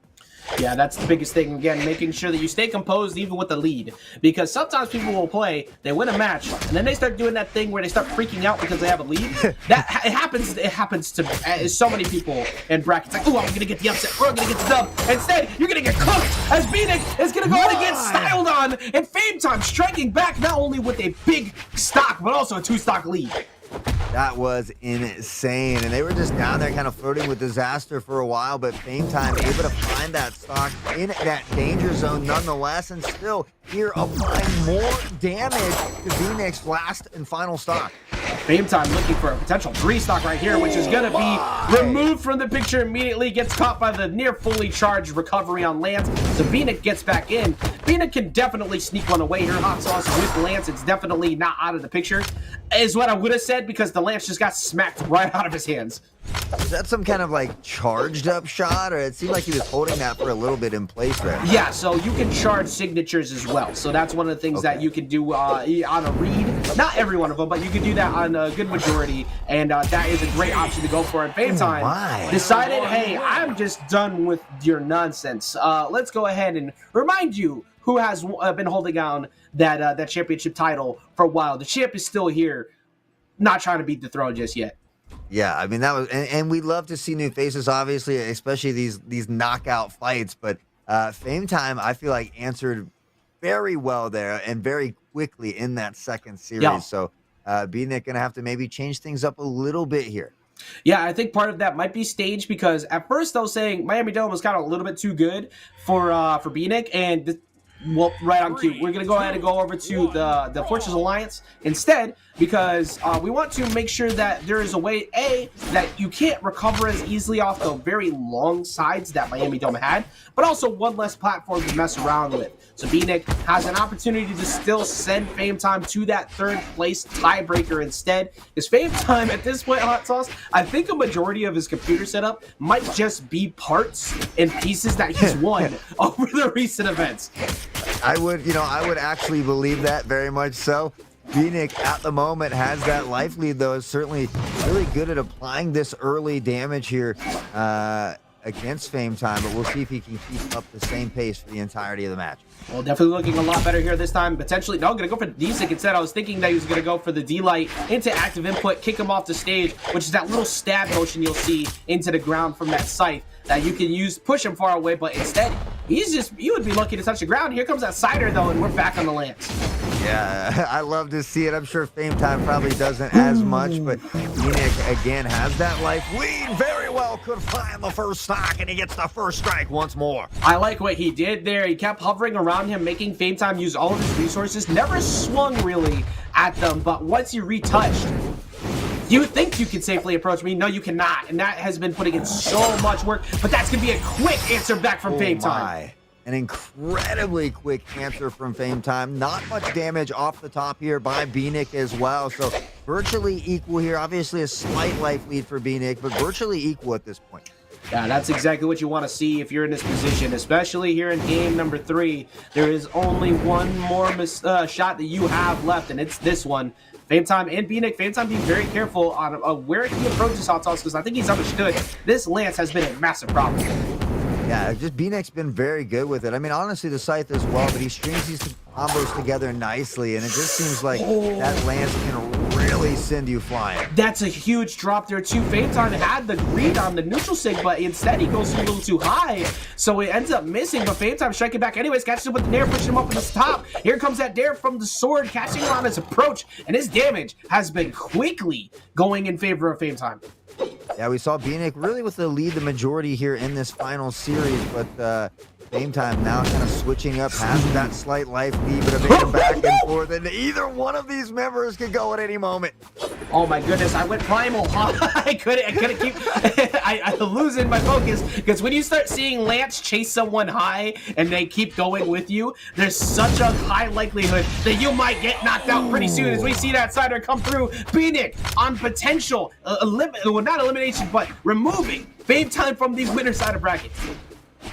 Yeah, that's the biggest thing. Again, making sure that you stay composed even with the lead. Because sometimes people will play, they win a match, and then they start doing that thing where they start freaking out because they have a lead. It happens to so many people in brackets. Like, oh, I'm going to get the upset, or I'm going to get the dub. Instead, you're going to get cooked as Beanick is going to go ahead and get styled on, and Fame Time striking back not only with a big stock, but also a 2-stock lead. That was insane, and they were just down there kind of flirting with disaster for a while, but Fame Time able to find that stock in that danger zone nonetheless, and still here applying more damage to Beanick's last and final stock. Fame Time looking for a potential 3-stock right here, which is going to be removed from the picture immediately. Gets caught by the near fully charged recovery on Lance. So Beanick gets back in. Beanick can definitely sneak one away here. Haughtsauce with Lance. It's definitely not out of the picture, is what I would have said, because the Lance just got smacked right out of his hands. Is that some kind of like charged up shot, or it seemed like he was holding that for a little bit in place there? Yeah, so you can charge signatures as well. So that's one of the things that you can do on a read. Not every one of them, but you can do that on a good majority, and that is a great option to go for. And Fame Time decided, hey, I'm just done with your nonsense. Let's go ahead and remind you who has been holding on that championship title for a while. The champ is still here, not trying to beat the throne just yet. Yeah, I mean, that was, and we love to see new faces, obviously, especially these knockout fights. But Fame Time, I feel like, answered very well there and very quickly in that second series. Yeah. So Beanick gonna have to maybe change things up a little bit here. Yeah, I think part of that might be staged because at first I was saying Miami Dome was kind of a little bit too good for BNIC, and well, right on cue. We're gonna go ahead and go over to the Fortress Alliance instead because we want to make sure that there is a way that you can't recover as easily off the very long sides that Miami Dome had, but also one less platform to mess around with. So BNIC has an opportunity to still send Fame Time to that third place tiebreaker instead. Because Fame Time at this point, Haughtsauce, I think a majority of his computer setup might just be parts and pieces that he's won over the recent events. I would actually believe that very much so. BNIC at the moment has that life lead, though, is certainly really good at applying this early damage here against Fame Time, but we'll see if he can keep up the same pace for the entirety of the match. Well, definitely looking a lot better here this time. Potentially, no, I'm going to go for D-Sync instead. I was thinking that he was going to go for the D-Light into active input, kick him off the stage, which is that little stab motion you'll see into the ground from that scythe that you can use, push him far away, but instead, you would be lucky to touch the ground. Here comes that Cider, though, and we're back on the Lance. Yeah, I love to see it. I'm sure Fame Time probably doesn't as much, but BNIC, again, has that life lead. Very well could find the first stock, and he gets the first strike once more. I like what he did there. He kept hovering around him, making Fame Time use all of his resources. Never swung, really, at them, but once he retouched, you think you can safely approach me? No, you cannot. And that has been putting in so much work. But that's going to be a quick answer back from Fame Time. An incredibly quick answer from Fame Time. Not much damage off the top here by BNIC as well. So virtually equal here. Obviously a slight life lead for BNIC, but virtually equal at this point. Yeah, that's exactly what you want to see if you're in this position, especially here in game number 3. There is only one more shot that you have left, and it's this one. Fame Time and BNIC. Fame Time being very careful on where he approaches Haughtsauce because I think he's understood this Lance has been a massive problem. Yeah, just BNIC's been very good with it. I mean, honestly, the Scythe as well, but he strings these combos together nicely, and it just seems like that Lance can really send you flying. That's a huge drop there, too. Fame Time had the read on the neutral sig, but instead he goes a little too high, so it ends up missing, but Fame Time striking back anyways, catches him with the nair, pushing him up in the top. Here comes that dare from the sword, catching him on his approach, and his damage has been quickly going in favor of Fame Time. Yeah, we saw BNIC really with the lead the majority here in this final series, but Fame Time now kind of switching up, has that slight life lead, but a bit back and forth, and either one of these members could go at any moment. Oh my goodness, I went primal. I couldn't keep I'm losing my focus because when you start seeing Lance chase someone high and they keep going with you, there's such a high likelihood that you might get knocked out pretty soon as we see that Cider come through. BNIC on potential not elimination, but removing Fame Time from the winner side of bracket.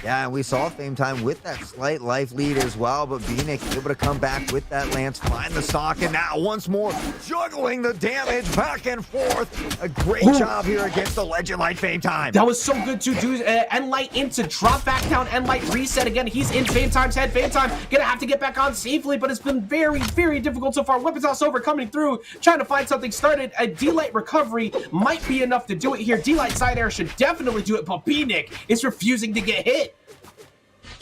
Yeah, and we saw Fame Time with that slight life lead as well, but BNIC able to come back with that Lance, find the stock, and now once more juggling the damage back and forth. A great job here against the legend like Fame Time. That was so good to do. Enlight into drop back down, Enlight reset again. He's in Fame Time's head. Fame Time gonna have to get back on safely, but it's been very, very difficult so far. Weapons House over coming through, trying to find something started. A D-Light recovery might be enough to do it here. D-Light side air should definitely do it, but BNIC is refusing to get hit.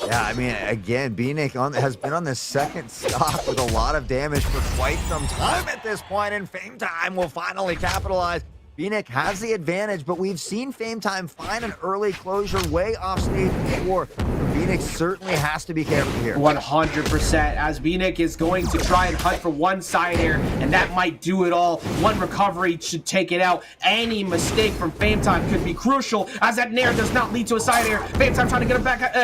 Yeah, I mean, again, BNIC has been on this second stock with a lot of damage for quite some time at this point, and Fame Time will finally capitalize. BNIC has the advantage, but we've seen Fame Time find an early closure way off stage before. BNIC certainly has to be careful here. 100%, as BNIC is going to try and hunt for one side air, and that might do it all. One recovery should take it out. Any mistake from Fame Time could be crucial, as that nair does not lead to a side air. Fame Time trying to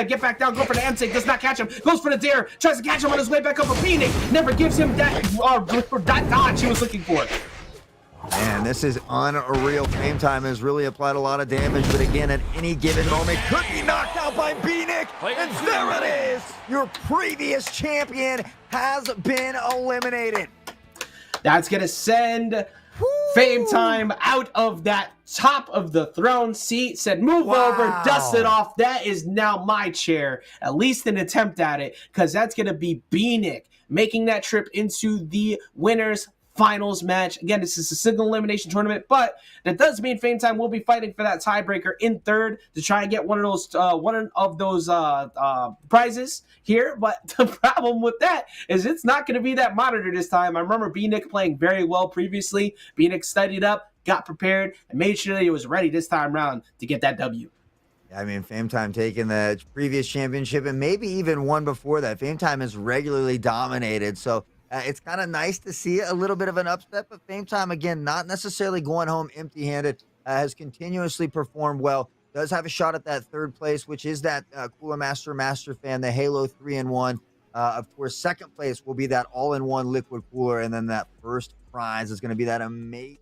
get back down, go for the NSIG, does not catch him, goes for the dare, tries to catch him on his way back up, but BNIC never gives him that dodge he was looking for. Man, this is unreal. Fame Time has really applied a lot of damage, but again, at any given moment, could be knocked out by BNIC. And there it is. Your previous champion has been eliminated. That's going to send Fame Time out of that top of the throne seat, said move over, dust it off. That is now my chair. At least an attempt at it, because that's going to be BNIC making that trip into the winners finals match. Again, this is a single elimination tournament, but that does mean Fame Time will be fighting for that tiebreaker in third to try and get one of those prizes here. But the problem with that is it's not going to be that monitor this time. I remember BNIC playing very well previously. BNIC studied up, got prepared, and made sure that he was ready this time around to get that W. I mean, Fame Time taking the previous championship and maybe even one before that. Fame Time has regularly dominated. So it's kind of nice to see a little bit of an upset, but Fame Time, again, not necessarily going home empty-handed, has continuously performed well. Does have a shot at that third place, which is that Cooler Master Fan, the Halo 3-in-1. Of course, second place will be that all-in-one liquid cooler. And then that first prize is going to be that amazing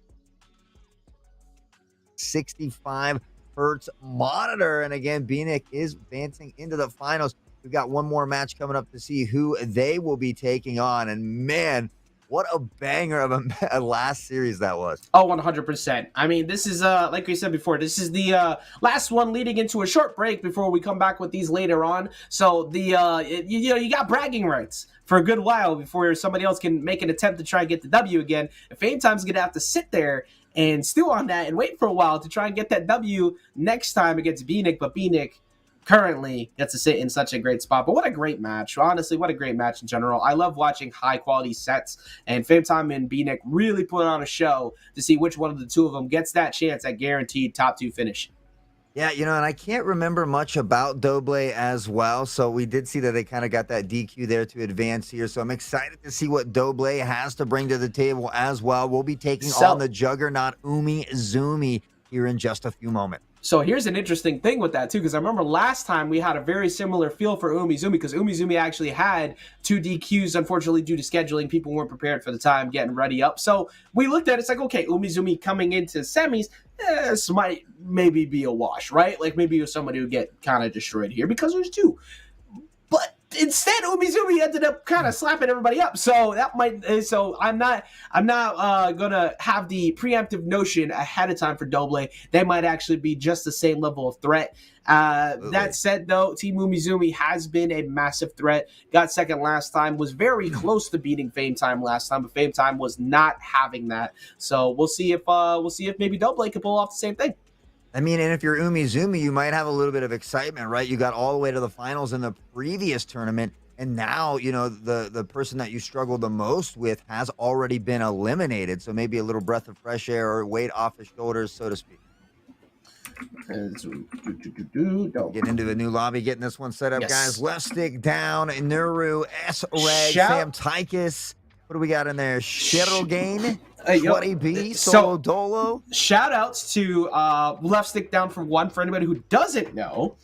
65 hertz monitor. And again, Beanick is advancing into the finals. We've got one more match coming up to see who they will be taking on. And man, what a banger of a last series that was. Oh, 100%. I mean, this is, like we said before, this is the last one leading into a short break before we come back with these later on. So, you got bragging rights for a good while before somebody else can make an attempt to try and get the W again. And Fame Time's going to have to sit there and stew on that and wait for a while to try and get that W next time against Beanick. But Beanick currently gets to sit in such a great spot. But what a great match. Honestly, what a great match in general. I love watching high-quality sets, and Fame Time and Beanick really put on a show to see which one of the two of them gets that chance at guaranteed top 2 finish. Yeah, and I can't remember much about Doble as well, so we did see that they kind of got that DQ there to advance here, so I'm excited to see what Doble has to bring to the table as well. We'll be taking on the juggernaut Umizoomi here in just a few moments. So here's an interesting thing with that, too, because I remember last time we had a very similar feel for Umizoomi, because Umizoomi actually had 2 DQs, unfortunately, due to scheduling. People weren't prepared for the time getting ready up. So we looked at it, it's like, okay, Umizoomi coming into semis, this might maybe be a wash, right? Like maybe it was somebody who get kind of destroyed here because there's 2. But instead, Umizoomi ended up kind of slapping everybody up. So that might. So I'm not gonna have the preemptive notion ahead of time for Doble. They might actually be just the same level of threat. That said, though, Team Umizoomi has been a massive threat. Got second last time. Was very close to beating Fame Time last time, but Fame Time was not having that. So we'll see if maybe Doble can pull off the same thing. I mean, and if you're Umizoomi, you might have a little bit of excitement, right? You got all the way to the finals in the previous tournament, and now, the person that you struggled the most with has already been eliminated. So maybe a little breath of fresh air or weight off the shoulders, so to speak. Get into a new lobby, getting this one set up, guys. Left stick down, Nuru, S-Reg, Sam Tychus. What do we got in there? Shirogane, 20B, Solo Dolo. Shout outs to Left Stick Down for one. For anybody who doesn't know,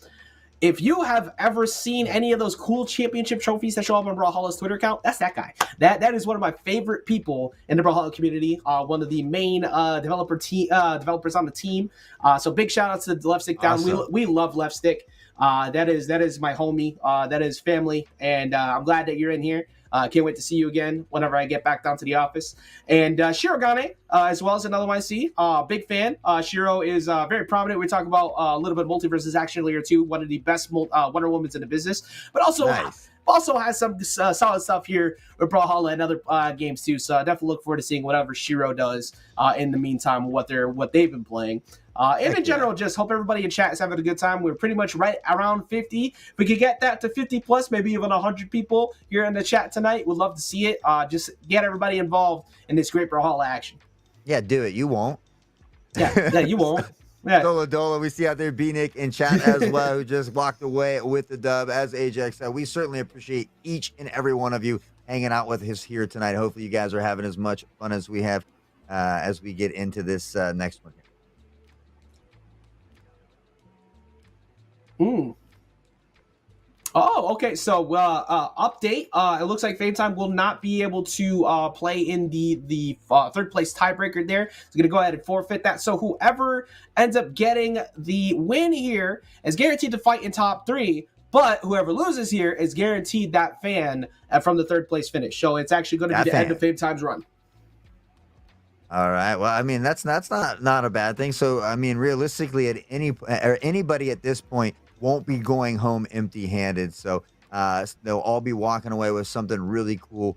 if you have ever seen any of those cool championship trophies that show up on Brawlhalla's Twitter account, that's that guy. That is one of my favorite people in the Brawlhalla community. One of the main developers on the team. So big shout outs to Left Stick Down. Awesome. We love Left Stick. That is my homie. That is family, and I'm glad that you're in here. Can't wait to see you again whenever I get back down to the office. And Shirogane, as well as another one I see. Big fan. Shiro is very prominent. We talk about a little bit of multiverses action earlier too. One of the best Wonder Womans in the business. But also has some solid stuff here with Brawlhalla and other games too. So I definitely look forward to seeing whatever Shiro does in the meantime, what they've been playing. And in general, just hope everybody in chat is having a good time. We're pretty much right around 50. If we could get that to 50 plus, maybe even 100 people here in the chat tonight. We'd love to see it. Just get everybody involved in this great Brawlhalla action. Yeah, do it. You won't. Yeah, you won't. Yeah. Dola, we see out there Beanick in chat as well, who just walked away with the dub. As Ajax said, we certainly appreciate each and every one of you hanging out with us here tonight. Hopefully you guys are having as much fun as we have as we get into this next one here. Oh, okay. So, update. It looks like Fame Time will not be able to play in the third place tiebreaker there. It's going to go ahead and forfeit that. So, whoever ends up getting the win here is guaranteed to fight in top 3. But whoever loses here is guaranteed that fan from the third place finish. So, it's actually going to be the end of Fame Time's run. All right. Well, I mean, that's not a bad thing. So, I mean, realistically, anybody at this point won't be going home empty-handed. So they'll all be walking away with something really cool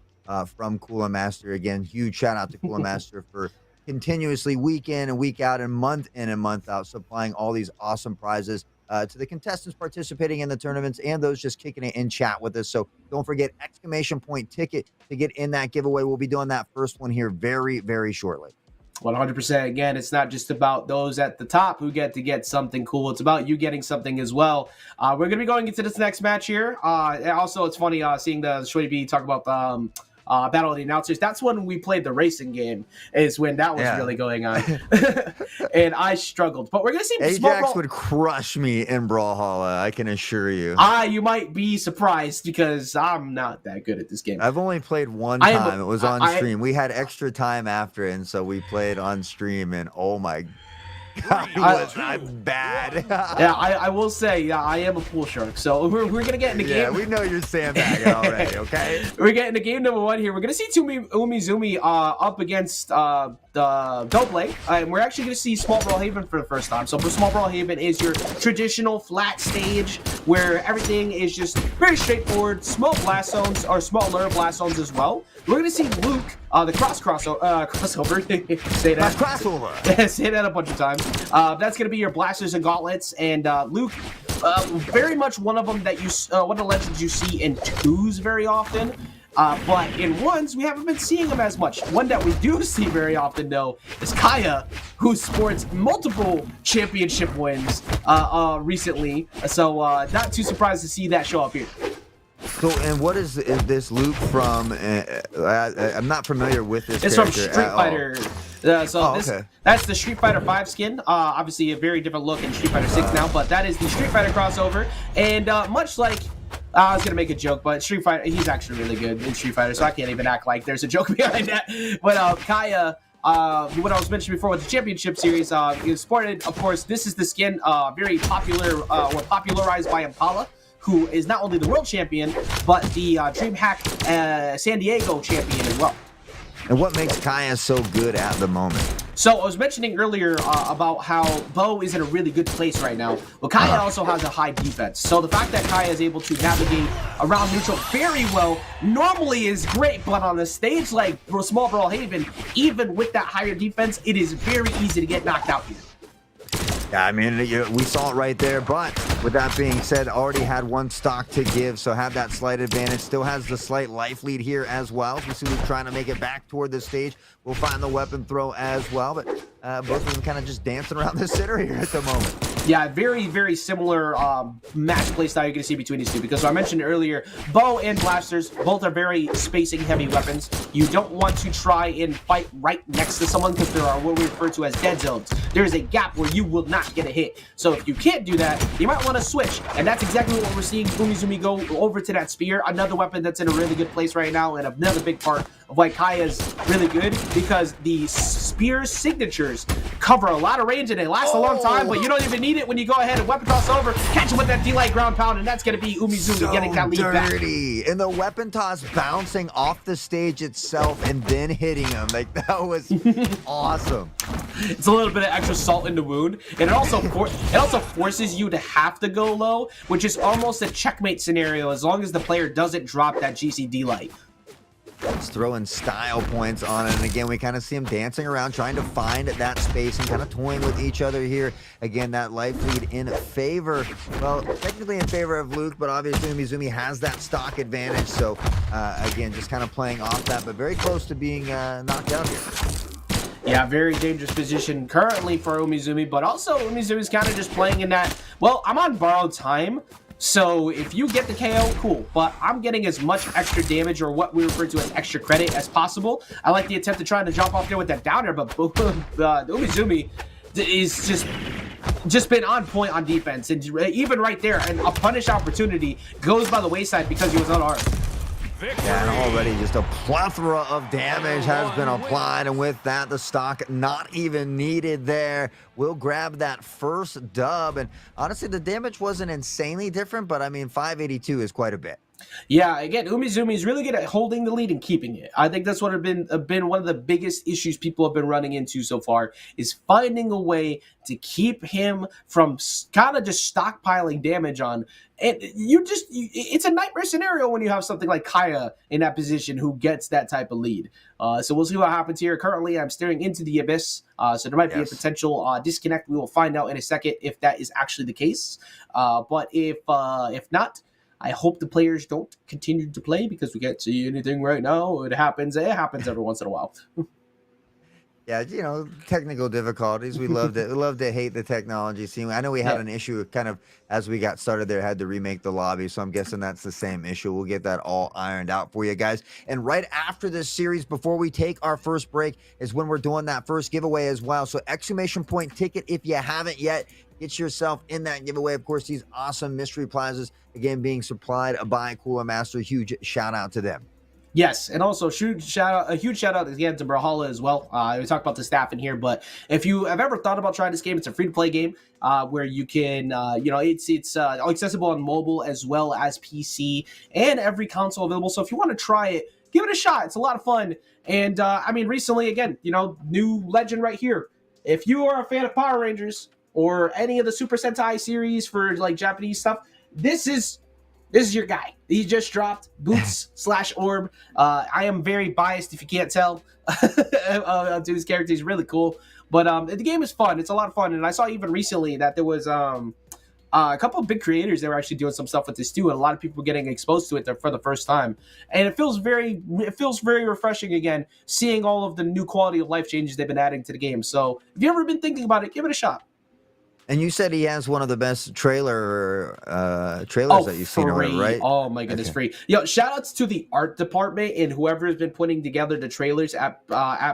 from Cooler Master. Again, huge shout out to Cooler Master for continuously week in and week out and month in and month out supplying all these awesome prizes to the contestants participating in the tournaments and those just kicking it in chat with us. So don't forget !ticket to get in that giveaway. We'll be doing that first one here very, very shortly. 100%. Again, it's not just about those at the top who get to get something cool. It's about you getting something as well. We're going to be going into this next match here. And also, it's funny seeing the Shorty B talk about the Battle of the Announcers. That's when we played the racing game, is when that was really going on. And I struggled. But we're going to see Ajax would crush me in Brawlhalla, I can assure you. You might be surprised because I'm not that good at this game. I've only played one time. It was on stream. We had extra time after it, and so we played on stream, and oh my God, he was not bad. Yeah, I will say, I am a pool shark. So we're going to get into game. Yeah, we know you're sandbagging already, okay? We're getting to game number 1 here. We're going to see Umizoomi up against the Doble. And we're actually going to see Small Brawlhaven for the first time. So Small Brawlhaven is your traditional flat stage where everything is just very straightforward. Small blast zones, or smaller blast zones as well. We're going to see Luke, the crossover. Say that. Crossover. Say that a bunch of times. That's going to be your blasters and gauntlets. And Luke, very much one of them that one of the legends you see in 2s very often. But in 1s, we haven't been seeing him as much. One that we do see very often, though, is Kaya, who sports multiple championship wins recently. So not too surprised to see that show up here. So, and what is this Luke from? I'm not familiar with this. It's from Street Fighter. That's the Street Fighter 5 skin. Obviously, a very different look in Street Fighter 6 now, but that is the Street Fighter crossover. And much like, I was going to make a joke, but Street Fighter, he's actually really good in Street Fighter, so I can't even act like there's a joke behind that. But Kaya, what I was mentioning before with the Championship Series, is sported, of course, this is the skin very popular, or popularized by Impala, who is not only the world champion, but the DreamHack San Diego champion as well. And what makes Kaya so good at the moment? So I was mentioning earlier about how Bo is in a really good place right now. Well, Kaya also has a high defense. So the fact that Kaya is able to navigate around neutral very well normally is great, but on a stage like Small Brawlhaven, even with that higher defense, it is very easy to get knocked out here. Yeah, I mean, we saw it right there, but with that being said, already had one stock to give, so have that slight advantage. Still has the slight life lead here as well. We see Luke trying to make it back toward the stage. We'll find the weapon throw as well, but both of them kind of just dancing around the center here at the moment. Yeah, very, very similar match play style you're going to see between these two, because I mentioned earlier, bow and blasters, both are very spacing heavy weapons. You don't want to try and fight right next to someone because there are what we refer to as dead zones. There is a gap where you will not get a hit. So if you can't do that, you might want to switch, and that's exactly what we're seeing Umizoomi go over to that spear, another weapon that's in a really good place right now, and another big part of why Kaya's really good, because the spear signatures cover a lot of range and they last a long time, but you don't even need it when you go ahead and weapon toss over, catch him with that D-Light ground pound, and that's going to be Umizoomi getting that lead back. And the weapon toss bouncing off the stage itself and then hitting him. Like, that was awesome. It's a little bit of extra salt in the wound, and it also forces you to have to go low, which is almost a checkmate scenario as long as the player doesn't drop that GC D-Light. He's throwing style points on it, and again, we kind of see him dancing around, trying to find that space and kind of toying with each other here. Again, that life lead in favor, well, technically in favor of Luke, but obviously Umizoomi has that stock advantage, so again, just kind of playing off that, but very close to being knocked out here. Yeah, very dangerous position currently for Umizoomi, but also Umizumi's kind of just playing in that, well, I'm on borrowed time, so if you get the KO, cool, but I'm getting as much extra damage, or what we refer to as extra credit, as possible. I like the attempt to try to jump off there with that downer, but Umizoomi is just been on point on defense, and even right there, and a punish opportunity goes by the wayside because he was unarmed. Yeah, and already just a plethora of damage has been applied, and with that, the stock not even needed there. We'll grab that first dub, and honestly, the damage wasn't insanely different, but I mean, 582 is quite a bit. Yeah, again, Umizoomi is really good at holding the lead and keeping it. I think that's what have been one of the biggest issues people have been running into so far, is finding a way to keep him from kind of just stockpiling damage on. And it's a nightmare scenario when you have something like Kaya in that position who gets that type of lead. So we'll see what happens here. Currently, I'm staring into the abyss, so there might be a potential disconnect. We will find out in a second if that is actually the case. But if not, I hope the players don't continue to play, because we can't see anything right now. It happens every once in a while. Yeah, technical difficulties. We loved it. We love to hate the technology scene. I know we had Yeah. an issue kind of as we got started there, had to remake the lobby. So I'm guessing that's the same issue. We'll get that all ironed out for you guys. And right after this series, before we take our first break, is when we're doing that first giveaway as well. So exclamation point ticket if you haven't yet. Get yourself in that giveaway. Of course, these awesome mystery prizes, again, being supplied by Cooler Master. Huge shout out to them. Yes, and also a huge shout out again to Brawlhalla as well. We talked about the staff in here, but if you have ever thought about trying this game, it's a free to play game where you can, it's accessible on mobile as well as PC and every console available. So if you want to try it, give it a shot. It's a lot of fun. And recently, again, new legend right here. If you are a fan of Power Rangers or any of the Super Sentai series for like Japanese stuff, this is your guy. He just dropped Boots/Orb. I am very biased, if you can't tell, to his character. He's really cool. But the game is fun. It's a lot of fun. And I saw even recently that there was a couple of big creators that were actually doing some stuff with this too. And a lot of people getting exposed to it for the first time. And it feels very refreshing again, seeing all of the new quality of life changes they've been adding to the game. So if you've ever been thinking about it, give it a shot. And you said he has one of the best trailers that you've seen, or whatever, right? Oh my goodness, free. Yo, shout outs to the art department and whoever has been putting together the trailers at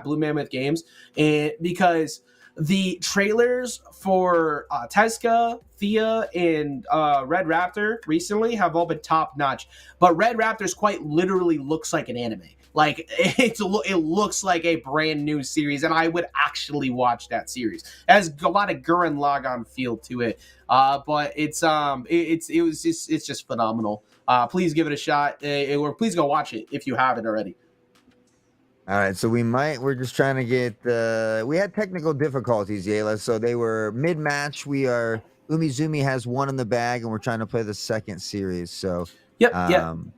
Blue Mammoth Games, and because the trailers for Tezuka, Thea, and Red Raptor recently have all been top notch. But Red Raptor's quite literally looks like an anime. Like it looks like a brand new series, and I would actually watch that series. It has a lot of Gurren Lagann feel to it, but it's just phenomenal. Please give it a shot, or please go watch it if you haven't already. All right, so we're just trying to get, we had technical difficulties, Yayla, so they were mid-match. Umizumi has one in the bag, and we're trying to play the second series, so. Yep.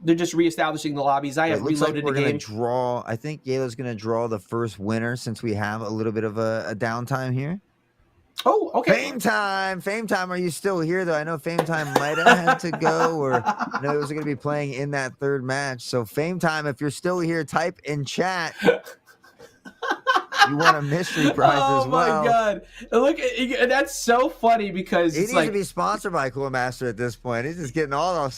They're just reestablishing the lobbies. I have reloaded the game. I think Yayla's going to draw the first winner since we have a little bit of a downtime here. Oh, okay. Fame time. Are you still here, though? I know Fame Time might have had to go, or I know it was going to be playing in that third match. So Fame Time, if you're still here, type in chat. You want a mystery prize as well. Oh my god! Look, that's so funny because he needs to be sponsored by Cool Master at this point. He's just getting all the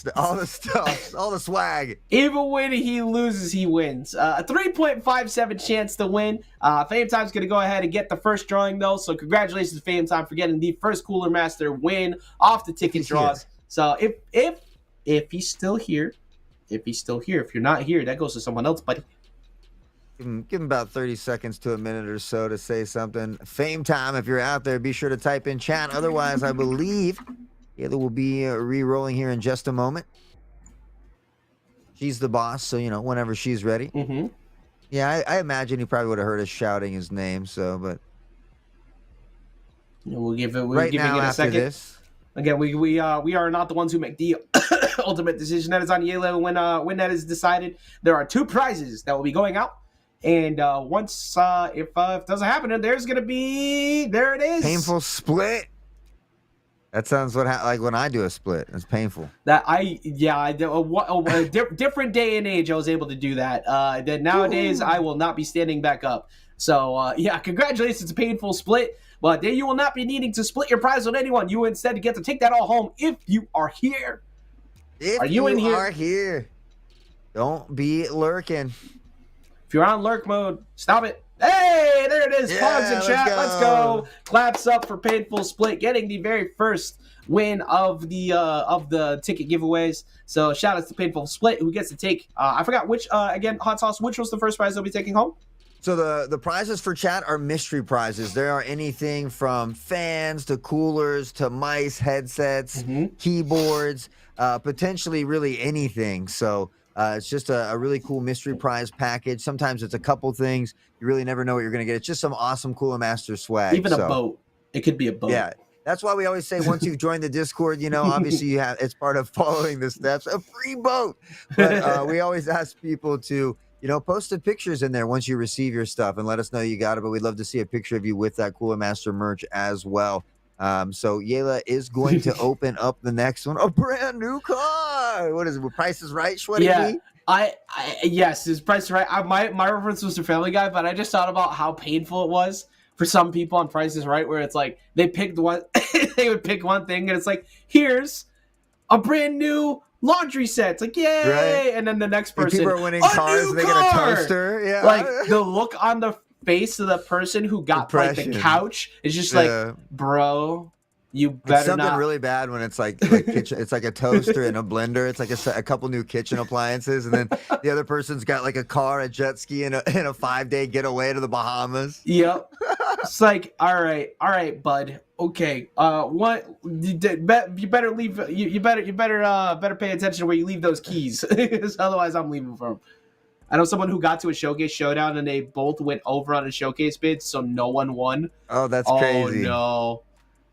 stuff, all the swag. Even when he loses, he wins. A 3.57 chance to win. Fame Time's going to go ahead and get the first drawing though. So congratulations, Fame Time, for getting the first Cooler Master win off the ticket draws. Here. So if he's still here, if you're not here, that goes to someone else, buddy. Give him about 30 seconds to a minute or so to say something. Fame Time, if you're out there, be sure to type in chat. Otherwise, I believe Yayla will be re-rolling here in just a moment. She's the boss, so, whenever she's ready. Mm-hmm. Yeah, I imagine he probably would have heard us shouting his name, so, but. We're giving it a second. This. Again, we are not the ones who make the ultimate decision. That is on Yayla when that is decided. There are 2 prizes that will be going out. And once, if it doesn't happen, there's going to be, there it is. Painful split. That sounds like when I do a split. It's painful. Different day and age, I was able to do that. Then nowadays, I will not be standing back up. So, congratulations, a painful split. But then you will not be needing to split your prize with anyone. You instead get to take that all home if you are here. Are you here? Don't be lurking. If you're on lurk mode, stop it. Hey, there it is. Pogs in chat. Let's go. Claps up for Painful Split, getting the very first win of the ticket giveaways. So shout out to Painful Split, who gets to take, I forgot which, again, Haughtsauce, which was the first prize they'll be taking home? So the prizes for chat are mystery prizes. There are anything from fans to coolers to mice, headsets, keyboards, potentially really anything. So it's just a really cool mystery prize package. Sometimes it's a couple things. You really never know what you're going to get. It's just some awesome Cooler Master swag. Even a boat. It could be a boat. Yeah. That's why we always say once you've joined the Discord, obviously it's part of following the steps, a free boat. But we always ask people to, post the pictures in there once you receive your stuff and let us know you got it. But we'd love to see a picture of you with that Cooler Master merch as well. So Yela is going to open up the next one. A brand new car. What is it? Price is Right, Shwetty Yeah. B? Yes, his Price is Right. My reference was to Family Guy, but I just thought about how painful it was for some people on Price is Right, where it's like they picked one, they would pick one thing, and it's like, here's a brand new laundry set. It's like, yay! Right. And then the next person, People are winning cars and they get a toaster. Yeah. Like the look on the face of the person who got like the couch is just like, bro. You better it's something not. really bad when it's like kitchen, it's like a toaster and a blender. It's like a couple new kitchen appliances, and then the other person's got like a car, a jet ski, and a 5-day getaway to the Bahamas. Yep. It's like, all right, bud. Okay. What? You better leave. You better pay attention to where you leave those keys, otherwise I'm leaving for them. I know someone who got to a showcase showdown and they both went over on a showcase bid, so no one won. Oh, that's crazy.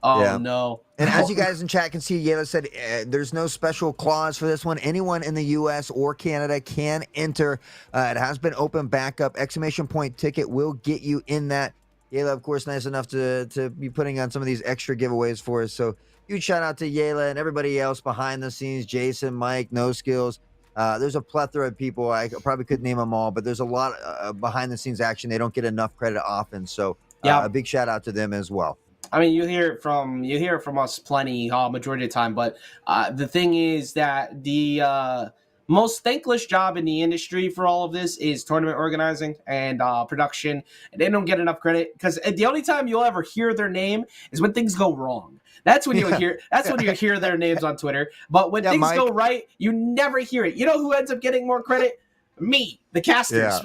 Oh, no. And as you guys in chat can see, Yela said there's no special clause for this one. Anyone in the U.S. or Canada can enter. It has been opened back up. Exclamation point ticket will get you in that. Yela, of course, nice enough to be putting on some of these extra giveaways for us. So huge shout out to Yela and everybody else behind the scenes. Jason, Mike, No Skills. There's a plethora of people. I probably couldn't name them all, but there's a lot of behind the scenes action. They don't get enough credit often. So a big shout out to them as well. I mean, you hear it from us plenty, majority of the time. But the thing is that the most thankless job in the industry for all of this is tournament organizing and production. And they don't get enough credit because the only time you'll ever hear their name is when things go wrong. That's when you hear. That's when you hear their names on Twitter. But when things go right, you never hear it. You know who ends up getting more credit? Me, the casters,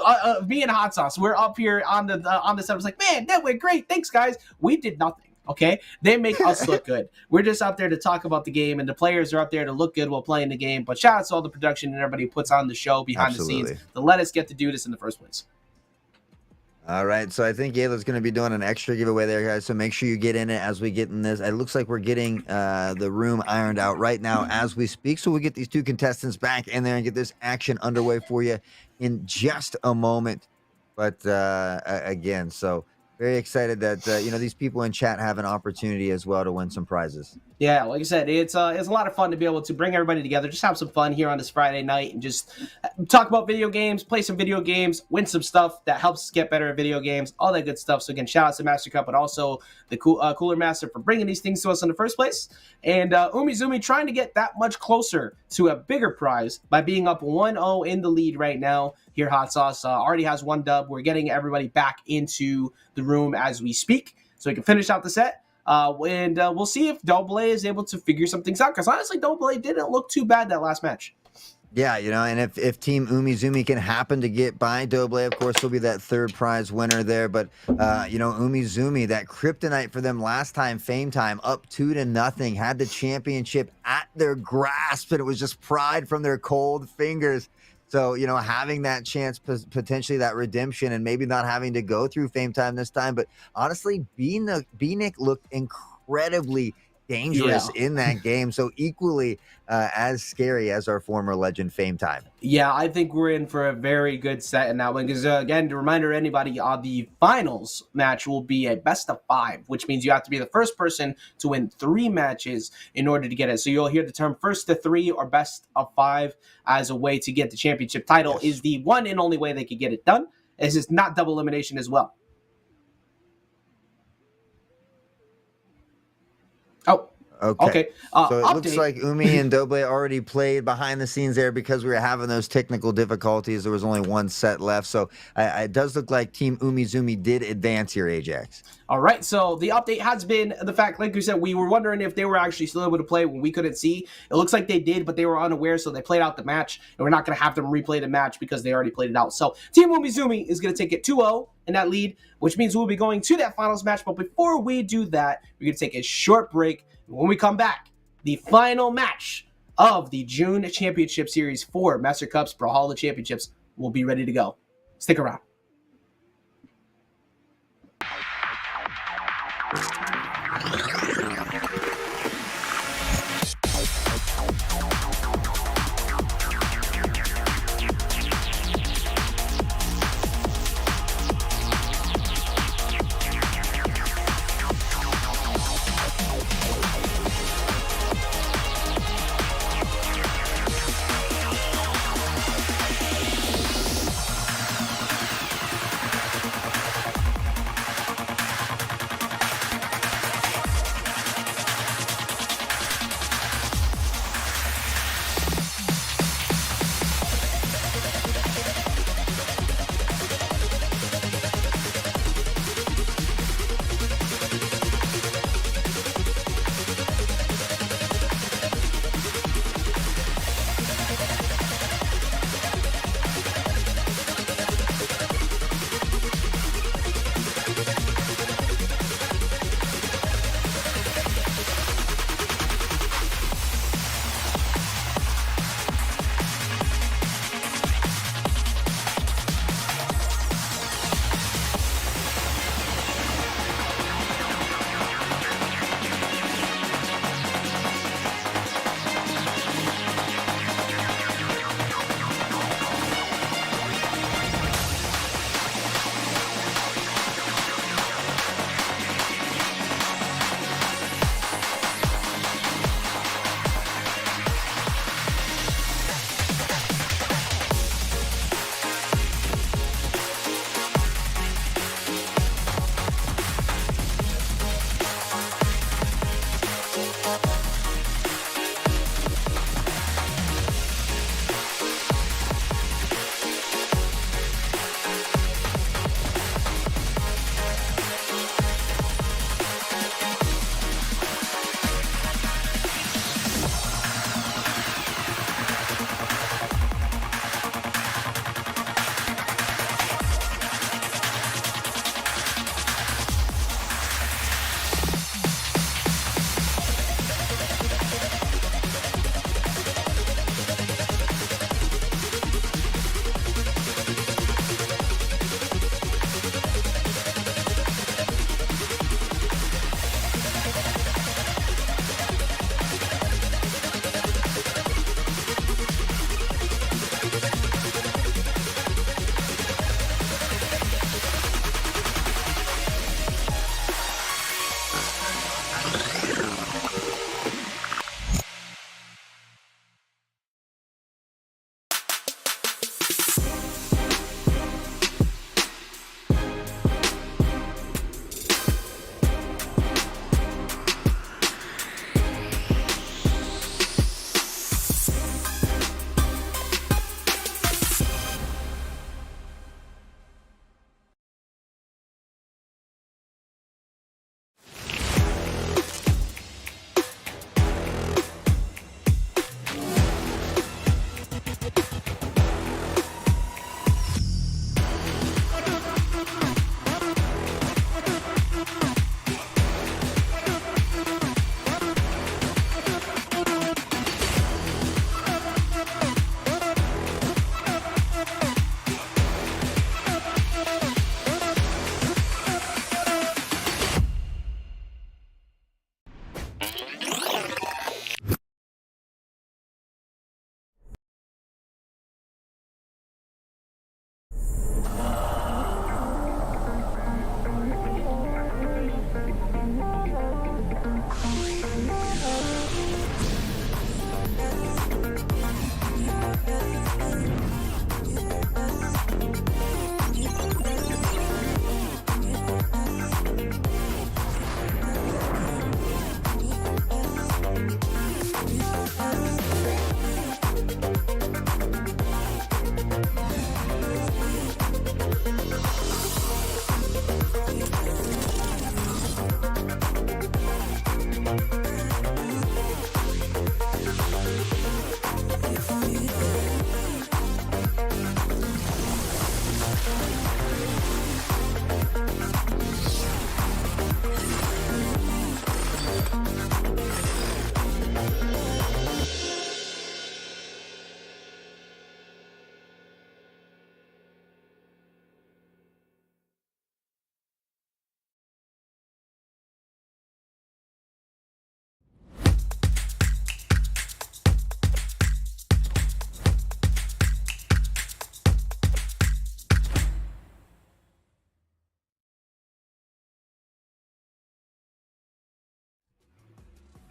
me and Haughtsauce. We're up here on the set. I was like, man, that went great. Thanks, guys. We did nothing. Okay, they make us look good. We're just out there to talk about the game, and the players are up there to look good while playing the game. But shout out to all the production and everybody who puts on the show behind the scenes to let us get to do this in the first place. All right, so I think Yela's going to be doing an extra giveaway there, guys. So make sure you get in it as we get in this. It looks like we're getting the room ironed out right now as we speak. So we'll get these two contestants back in there and get this action underway for you in just a moment. But again, so very excited that these people in chat have an opportunity as well to win some prizes. Yeah, like I said, it's a lot of fun to be able to bring everybody together, just have some fun here on this Friday night, and just talk about video games, play some video games, win some stuff that helps us get better at video games, all that good stuff. So again, shout out to Mastercup, but also the Cooler Master for bringing these things to us in the first place. And Umizoomi trying to get that much closer to a bigger prize by being up 1-0 in the lead right now. Here, Haughtsauce already has one dub. We're getting everybody back into the room as we speak, so we can finish out the set. And we'll see if Double is able to figure some things out, because honestly, Double didn't look too bad that last match. Yeah, and if Team Umizoomi can happen to get by Double, of course, he'll be that third prize winner there. But, Umizoomi, that kryptonite for them last time, Fame Time, up 2-0, had the championship at their grasp, and it was just pried from their cold fingers. So, having that chance, potentially that redemption, and maybe not having to go through Fame Time this time. But honestly, B-Nick looked incredibly dangerous in that game. So equally as scary as our former legend Fame Time. Yeah, I think we're in for a very good set in that one. Because again, to reminder anybody, the finals match will be a best of 5, which means you have to be the first person to win 3 matches in order to get it. So you'll hear the term first to 3 or best of 5 as a way to get the championship title. Is the one and only way they could get it done. This is not double elimination as well. Oh, okay. So it looks like Umi and Doble already played behind the scenes there because we were having those technical difficulties. There was only one set left. So it does look like Team Umizoomi did advance here, Ajax. All right. So the update has been the fact, like you said, we were wondering if they were actually still able to play when we couldn't see. It looks like they did, but they were unaware. So they played out the match, and we're not going to have them replay the match because they already played it out. So Team Umizoomi is going to take it 2-0 in that lead, which means we'll be going to that finals match. But before we do that, we're going to take a short break. When we come back, the final match of the June Championship Series for Master Cup's Brawlhalla Championships will be ready to go. Stick around.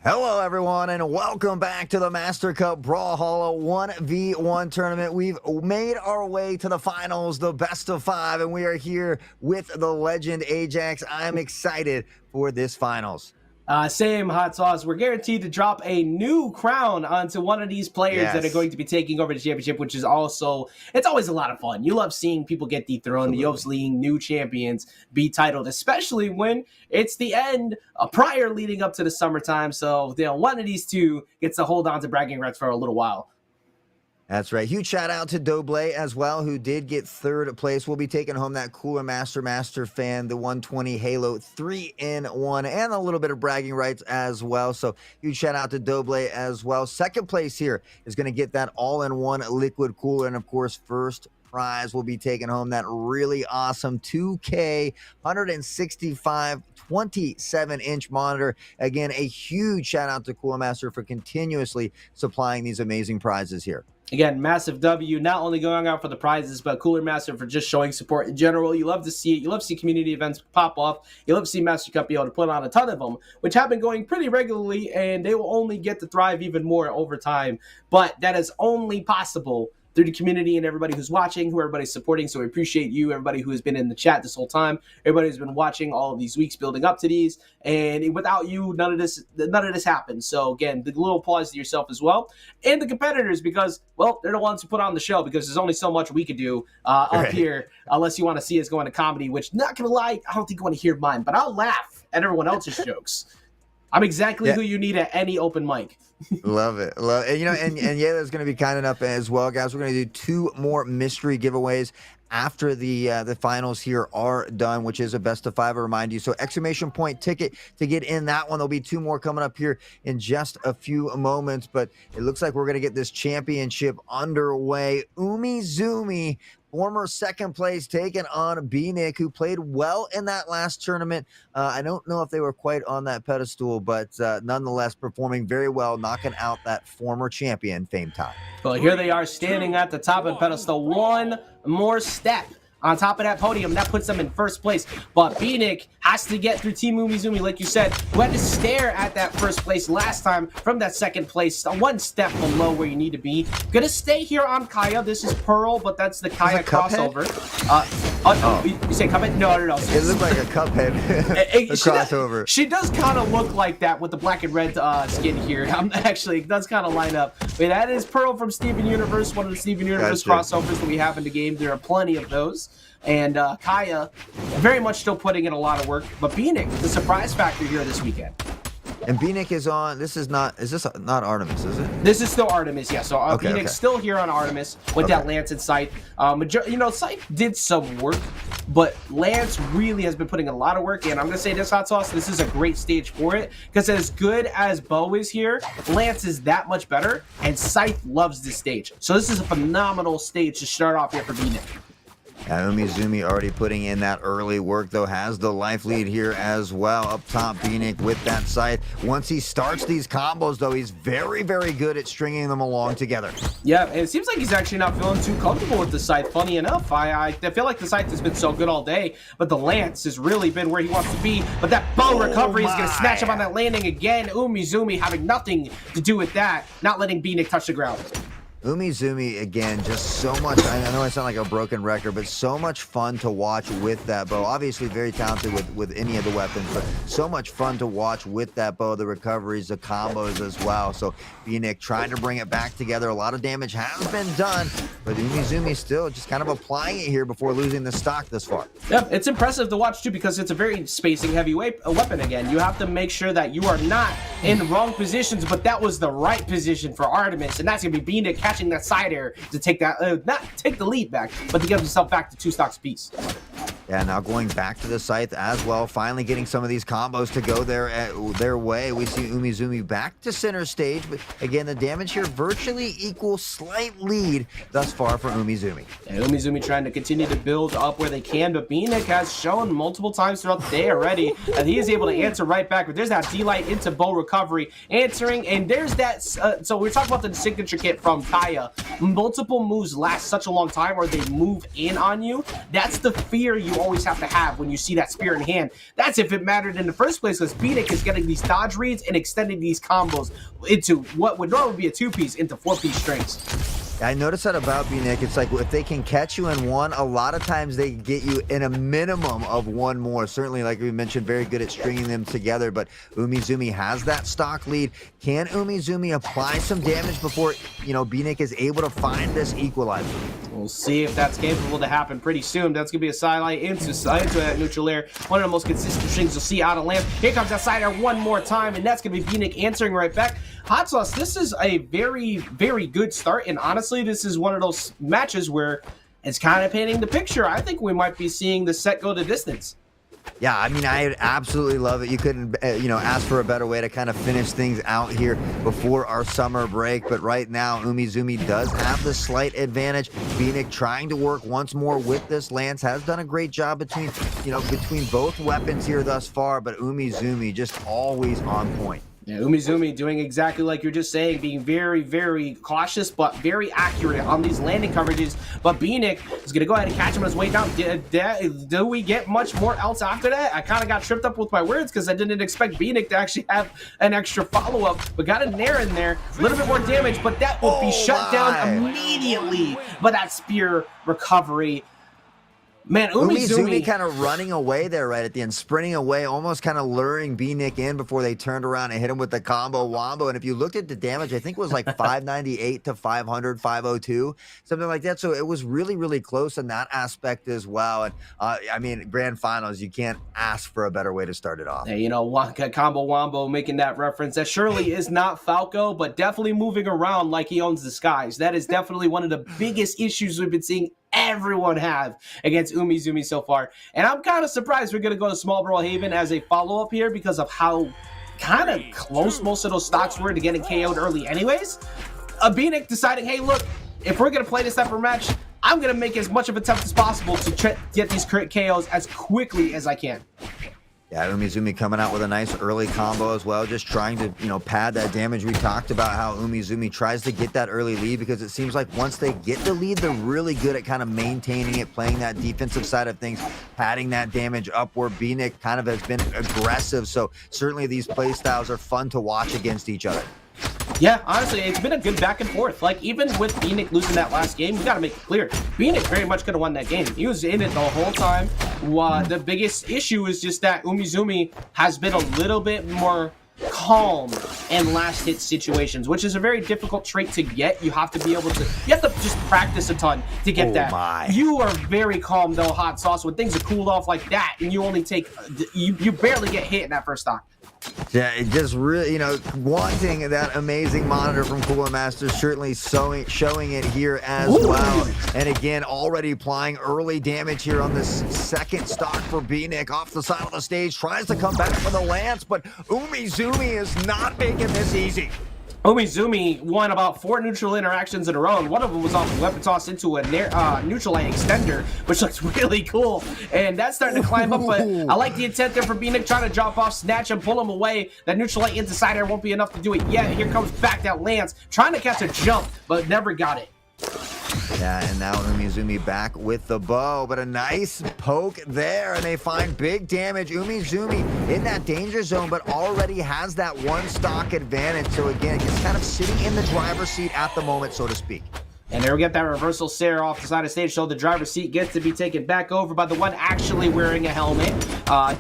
Hello, everyone, and welcome back to the Mastercup Brawlhalla 1v1 tournament. We've made our way to the finals, the best of 5, and we are here with the legend Ajax. I am excited for this finals. Same, Haughtsauce. We're guaranteed to drop a new crown onto one of these players that are going to be taking over the championship, which is also, it's always a lot of fun. You love seeing people get dethroned. Absolutely. You love seeing new champions be titled, especially when it's the end, prior leading up to the summertime. So, one of these two gets to hold on to bragging rights for a little while. That's right. Huge shout out to Doble as well, who did get 3rd place. We'll be taking home that Cooler Master fan, the 120 Halo 3-in-1, and a little bit of bragging rights as well. So huge shout out to Doble as well. 2nd place here is going to get that all-in-one liquid cooler. And of course, first prize will be taking home that really awesome 2K 165 27-inch monitor. Again, a huge shout out to Cooler Master for continuously supplying these amazing prizes here. Again, massive W, not only going out for the prizes, but Cooler Master for just showing support in general. You love to see it. You love to see community events pop off. You love to see Mastercup be able to put on a ton of them, which have been going pretty regularly, and they will only get to thrive even more over time. But that is only possible through the community and everybody who's watching, who everybody's supporting. So we appreciate you, everybody who has been in the chat this whole time, everybody who's been watching all of these weeks building up to these. And without you, none of this happens. So again, the little applause to yourself as well. And the competitors, because, well, they're the ones who put on the show, because there's only so much we could do up here, unless you want to see us go into comedy, which, not going to lie, I don't think you want to hear mine, but I'll laugh at everyone else's jokes. I'm exactly who you need at any open mic. Love it. Love it. And Yayla's going to be kind enough as well, guys. We're going to do 2 more mystery giveaways after the finals here are done, which is a best of 5, I remind you. So exclamation point ticket to get in that one. There'll be 2 more coming up here in just a few moments, but it looks like we're going to get this championship underway. Umizoomi, former 2nd place, taking on B-Nick, who played well in that last tournament. I don't know if they were quite on that pedestal, but nonetheless performing very well, knocking out that former champion, Fame Top. Well, here they are standing at the top of the pedestal. One more step on top of that podium, that puts them in 1st place. But B-Nick has to get through Team Umizoomi, like you said, who had to stare at that 1st place last time from that 2nd place, 1 step below where you need to be. Gonna stay here on Kaya. This is Pearl, but that's the Kaya crossover. You say Cuphead? No. It looks like a Cuphead crossover. She does kind of look like that with the black and red skin here. Actually, it does kind of line up. But that is Pearl from Steven Universe, one of the Steven Universe crossovers that we have in the game. There are plenty of those. And Kaya, very much still putting in a lot of work. But B-Nick, the surprise factor here this weekend. And B-Nick is on, is this not Artemis, is it? This is still Artemis, yeah. So B-Nick's still here on Artemis with that Lance and Scythe. Scythe did some work, but Lance really has been putting a lot of work in. I'm going to say this, Haughtsauce, this is a great stage for it, because as good as Bo is here, Lance is that much better, and Scythe loves this stage. So this is a phenomenal stage to start off here for B-Nick. Umizoomi already putting in that early work, though, has the life lead here as well. Up top, B-Nick with that scythe. Once he starts these combos, though, he's very, very good at stringing them along together. Yeah, and it seems like he's actually not feeling too comfortable with the scythe. Funny enough, I feel like the scythe has been so good all day, but the lance has really been where he wants to be. But that bow recovery is going to snatch him on that landing again. Umizoomi having nothing to do with that, not letting B-Nick touch the ground. Umizoomi, again, just so much, I know I sound like a broken record, but so much fun to watch with that bow. Obviously very talented with any of the weapons, but so much fun to watch with that bow, the recoveries, the combos as well. So B-Nick trying to bring it back together. A lot of damage has been done, but Umizoomi still just kind of applying it here before losing the stock this far. Yeah, it's impressive to watch too, because it's a very spacing heavy weapon again. You have to make sure that you are not in the wrong positions, but that was the right position for Artemis, and that's going to be B-Nick catching that side air to take that, not take the lead back, but to get himself back to 2 stocks apiece. Yeah, now going back to the scythe as well, finally getting some of these combos to go their way. We see Umizoomi back to center stage, but again, the damage here virtually equals, slight lead thus far for Umizoomi. And Umizoomi trying to continue to build up where they can, but B-Nick has shown multiple times throughout the day already that he is able to answer right back. But there's that D-Light into bow recovery, answering, and there's that, so we're talking about the signature kit from Kaya. Multiple moves last such a long time, or they move in on you. That's the fear you you always have to have when you see that spear in hand. That's if it mattered in the first place, because BNick is getting these dodge reads and extending these combos into what would normally be a 2-piece into 4-piece strings. I noticed that about BNick. It's like if they can catch you in one, a lot of times they get you in a minimum of one more. Certainly, like we mentioned, very good at stringing them together, but Umizoomi has that stock lead. Can Umizoomi apply some damage before, BNick is able to find this equalizer? We'll see if that's capable to happen pretty soon. That's going to be a sidelight into that neutral air. One of the most consistent strings you'll see out of land. Here comes that side air one more time, and that's going to be BNick answering right back. Haughtsauce, this is a very, very good start, and honestly, this is one of those matches where it's kind of painting the picture. I think we might be seeing the set go the distance. Yeah, I mean, I absolutely love it. You couldn't, ask for a better way to kind of finish things out here before our summer break. But right now, Umizoomi does have the slight advantage. BNick trying to work once more with this lance, has done a great job between both weapons here thus far. But Umizoomi just always on point. Yeah, Umizoomi doing exactly like you're just saying, being very, very cautious, but very accurate on these landing coverages. But BNick is going to go ahead and catch him on his way down. Do we get much more else after that? I kind of got tripped up with my words because I didn't expect BNick to actually have an extra follow-up, but got a nair in there. A little bit more damage, but that will be shut down immediately by that spear recovery. Man, Umizoomi kind of running away there right at the end, sprinting away, almost kind of luring BNick in before they turned around and hit him with the combo wombo. And if you looked at the damage, I think it was like 598 to 500, 502, something like that. So it was really, really close in that aspect as well. And grand finals, you can't ask for a better way to start it off. Hey, combo wombo making that reference. That surely is not Falco, but definitely moving around like he owns the skies. That is definitely one of the biggest issues we've been seeing everyone have against Umizoomi so far. And I'm kind of surprised we're going to go to Small Brawlhaven as a follow-up here because of how kind of close most of those stocks were to getting KO'd early anyways. BNick deciding, hey, look, if we're going to play this type of match, I'm going to make as much of an attempt as possible to get these KOs as quickly as I can. Yeah, Umizoomi coming out with a nice early combo as well, just trying to, pad that damage. We talked about how Umizoomi tries to get that early lead because it seems like once they get the lead, they're really good at kind of maintaining it, playing that defensive side of things, padding that damage up where BNick kind of has been aggressive. So certainly these play styles are fun to watch against each other. Yeah, honestly, it's been a good back and forth. Like, even with BNick losing that last game, we got to make it clear. BNick very much could have won that game. He was in it the whole time. The biggest issue is just that Umizoomi has been a little bit more calm in last hit situations, which is a very difficult trait to get. You have to be able to, you have to just practice a ton to get that. You are very calm though, Haughtsauce, when things are cooled off like that, and you only take, you barely get hit in that first stock. Yeah, it just really, wanting that amazing monitor from Cooler Master, certainly showing it here as well. And again, already applying early damage here on this second stock for BNick off the side of the stage. Tries to come back with a lance, but Umizoomi is not making this easy. Umizoomi won about 4 neutral interactions in a row, and one of them was off a weapon toss into a neutral light extender, which looks really cool. And that's starting to climb up, but I like the intent there for BNick, trying to drop off, snatch him, pull him away. That neutral light into side air won't be enough to do it yet. Here comes back that lance, trying to catch a jump, but never got it. Yeah, and now Umizoomi back with the bow, but a nice poke there, and they find big damage. Umizoomi in that danger zone, but already has that one stock advantage. So again, he's kind of sitting in the driver's seat at the moment, so to speak. And there we get that reversal Sarah off the side of stage, so the driver's seat gets to be taken back over by the one actually wearing a helmet.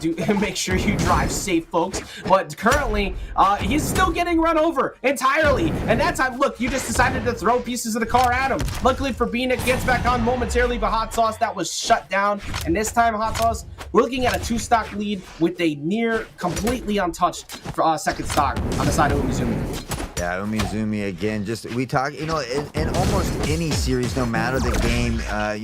Do make sure you drive safe, folks. But currently, he's still getting run over entirely. And that time, look, you just decided to throw pieces of the car at him. Luckily for BNick, gets back on momentarily, but Haughtsauce, that was shut down. And this time, Haughtsauce, we're looking at a 2-stock lead with a near completely untouched second stock on the side of Umizoomi. Yeah, Umizoomi again, we talk, in almost any series, no matter the game,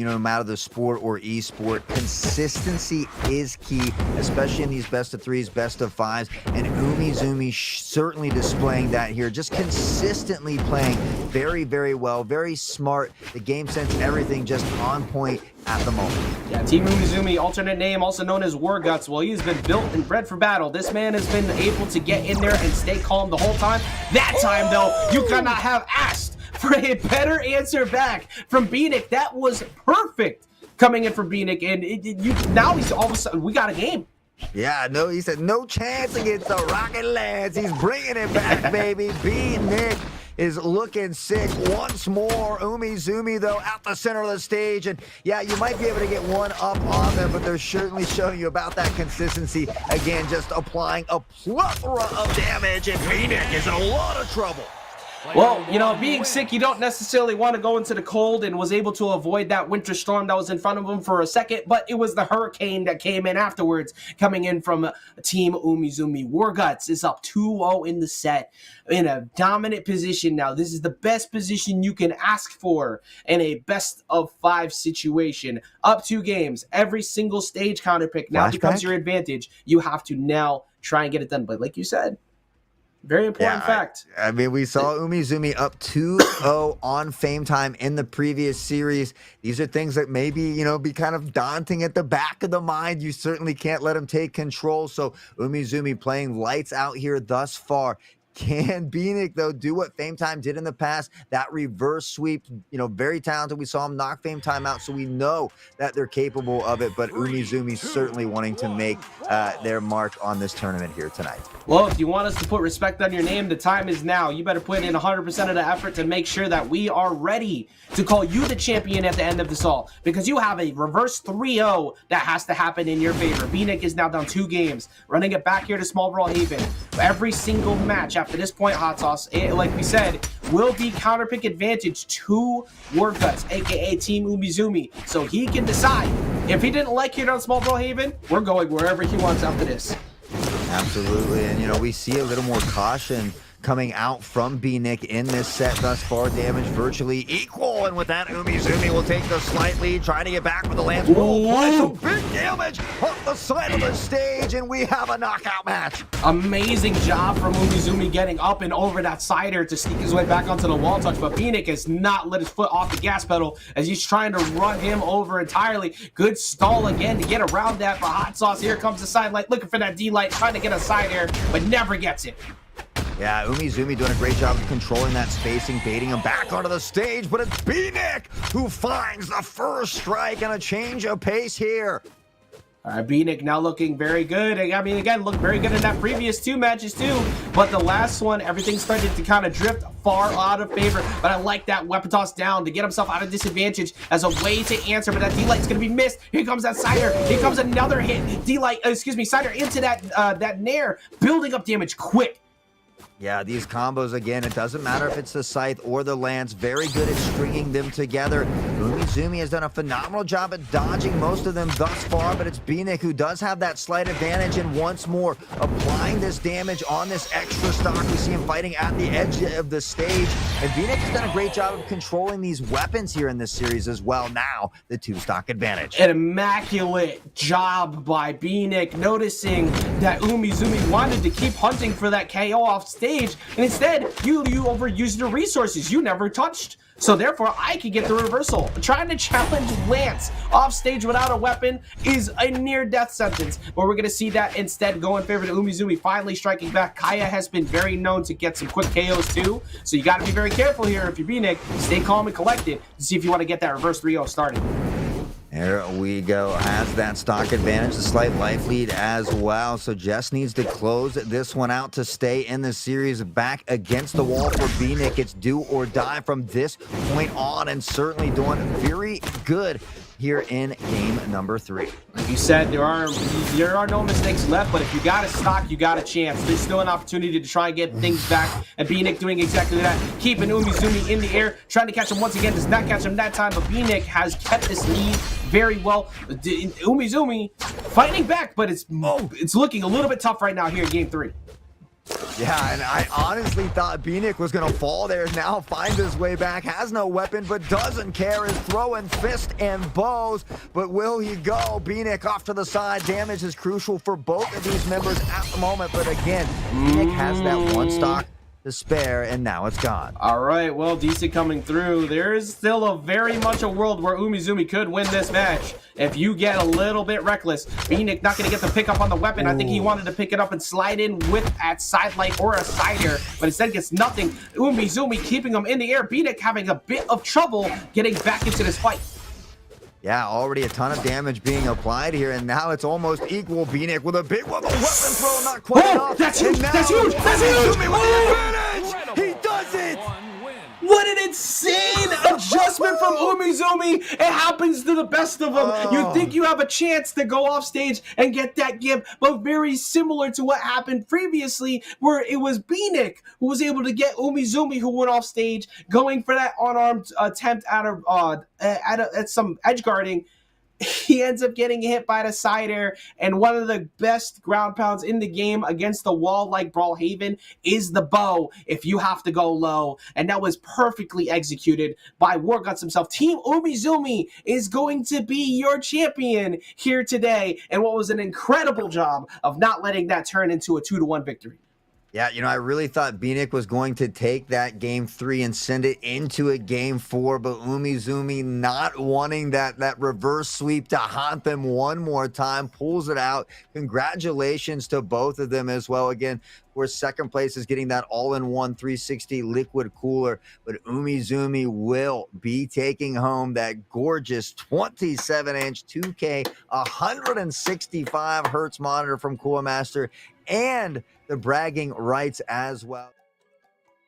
no matter the sport or esport, consistency is key, especially in these best of 3s, best of 5s, and Umizoomi certainly displaying that here, just consistently playing very, very well, very smart, the game sense, everything just on point at the moment. Yeah, Team Umizoomi, alternate name, also known as War Guts. Well, he's been built and bred for battle. This man has been able to get in there and stay calm the whole time. That time, though, you cannot have asked for a better answer back from BNick. That was perfect coming in for Beanick, and now he's all of a sudden, we got a game. Yeah, no, he said no chance against the Rocket Lads. He's bringing it back, baby. Beanick is looking sick once more. Umizoomi, though, at the center of the stage. And yeah, you might be able to get one up on them, but they're certainly showing you about that consistency. Again, just applying a plethora of damage, and Beanick is in a lot of trouble. Well, you know, being sick, you don't necessarily want to go into the cold, and was able to avoid that winter storm that was in front of him for a second, but it was the hurricane that came in afterwards, coming in from Team Umizoomi. Warguts is up 2-0 in the set, in a dominant position now. This is the best position you can ask for in a best-of-5 situation. Up 2 games, every single stage counter pick now becomes your advantage. You have to now try and get it done, but like you said, very important fact. I mean, we saw Umizoomi up 2-0 on Fame Time in the previous series. These are things that maybe, you know, be kind of daunting at the back of the mind. You certainly can't let him take control. So Umizoomi playing lights out here thus far. Can Beanick, though, do what Fame Time did in the past? That reverse sweep, you know, very talented. We saw him knock Fame Time out, so we know that they're capable of it. But Umizoomi certainly wanting to make their mark on this tournament here tonight. Well, if you want us to put respect on your name, the time is now. You better put in 100% of the effort to make sure that we are ready to call you the champion at the end of this all, because you have a reverse 3-0 that has to happen in your favor. Beanick is now down 2 games, running it back here to Small Brawlhaven. Every single match after this point, Haughtsauce, like we said, will be counterpick advantage to Warguts, aka Team Umizoomi, so he can decide. If he didn't like here on Small Brawlhaven, we're going wherever he wants after this. Absolutely, and you know, we see a little more caution coming out from Beanick in this set thus far. Damage virtually equal, and with that, Umizoomi will take the slight lead, trying to get back with the lance. Some big damage off the side of the stage, and we have a knockout match. Amazing job from Umizoomi getting up and over that sider to sneak his way back onto the wall touch, but Beanick has not let his foot off the gas pedal as he's trying to run him over entirely. Good stall again to get around that, but Haughtsauce, here comes the side light, looking for that D-light, trying to get a side air, but never gets it. Yeah, Umizoomi doing a great job of controlling that spacing, baiting him back onto the stage, but it's Beanick who finds the first strike and a change of pace here. All right, Beanick now looking very good. I mean, again, looked very good in that previous 2 matches too, but the last one, everything started to kind of drift far out of favor, but I like that weapon toss down to get himself out of disadvantage as a way to answer, but that D-light's going to be missed. Here comes that Cider. Here comes another hit. D-light, Cider into that Nair, building up damage quick. Yeah, these combos, again, it doesn't matter if it's the Scythe or the Lance. Very good at stringing them together. Umizoomi has done a phenomenal job at dodging most of them thus far, but it's Beanick who does have that slight advantage, and once more applying this damage on this extra stock. We see him fighting at the edge of the stage, and Beanick has done a great job of controlling these weapons here in this series as well. Now, the 2-stock advantage. An immaculate job by Beanick, noticing that Umizoomi wanted to keep hunting for that KO off stage, and instead you overused your resources you never touched, so therefore I could get the reversal. Trying to challenge Lance off stage without a weapon is a near death sentence, but we're gonna see that instead go in favor to Umizoomi finally striking back. Kaya has been very known to get some quick KOs too, so you got to be very careful here. If you're Beanick, stay calm and collected to see if you want to get that reverse 3-0 started. There we go. Has that stock advantage, the slight life lead as well. So just needs to close this one out to stay in the series. Back against the wall for Beanick. It's do or die from this point on, and certainly doing very good here in game number 3. Like you said, there are no mistakes left, but if you got a stock, you got a chance. There's still an opportunity to try and get things back, and Beanick doing exactly that, keeping Umizoomi in the air, trying to catch him once again. Does not catch him that time, but Beanick has kept this lead very well. Umizoomi fighting back, but it's looking a little bit tough right now here in game 3. Yeah, and I honestly thought Beanick was going to fall there. Now finds his way back, has no weapon, but doesn't care, is throwing fist and bows. But will he go? Beanick off to the side. Damage is crucial for both of these members at the moment. But again, Beanick has that 1 stock to spare, and now it's gone. All right, well, decent coming through. There is still a very much a world where Umizoomi could win this match if you get a little bit reckless. Beanick not going to get the pick up on the weapon. I think he wanted to pick it up and slide in with a side light or a cider, but instead gets nothing. Umizoomi keeping him in the air. Beanick having a bit of trouble getting back into this fight. Yeah, already a ton of damage being applied here, and now it's almost equal. B-Nick with a big one, the weapon throw not quite enough. That's huge! And now That's huge! That's huge! Umizoomi with the advantage! He does it! What an insane adjustment from Umizoomi. It happens to the best of them. You think you have a chance to go off stage and get that gift, but very similar to what happened previously, where it was B-Nick who was able to get Umizoomi, who went off stage, going for that unarmed attempt at some edge guarding. He ends up getting hit by the side air, and one of the best ground pounds in the game against the wall like Brawlhalla is the bow if you have to go low, and that was perfectly executed by Warguts himself. Team Umizoomi is going to be your champion here today, and what was an incredible job of not letting that turn into a 2-1 victory. Yeah, I really thought B-Nick was going to take that game 3 and send it into a game 4, but Umizoomi not wanting that reverse sweep to haunt them one more time, pulls it out. Congratulations to both of them as well. Again, where second place is getting that all-in-one 360 liquid cooler, but Umizoomi will be taking home that gorgeous 27-inch 2K 165 hertz monitor from Cool Master and the bragging rights as well.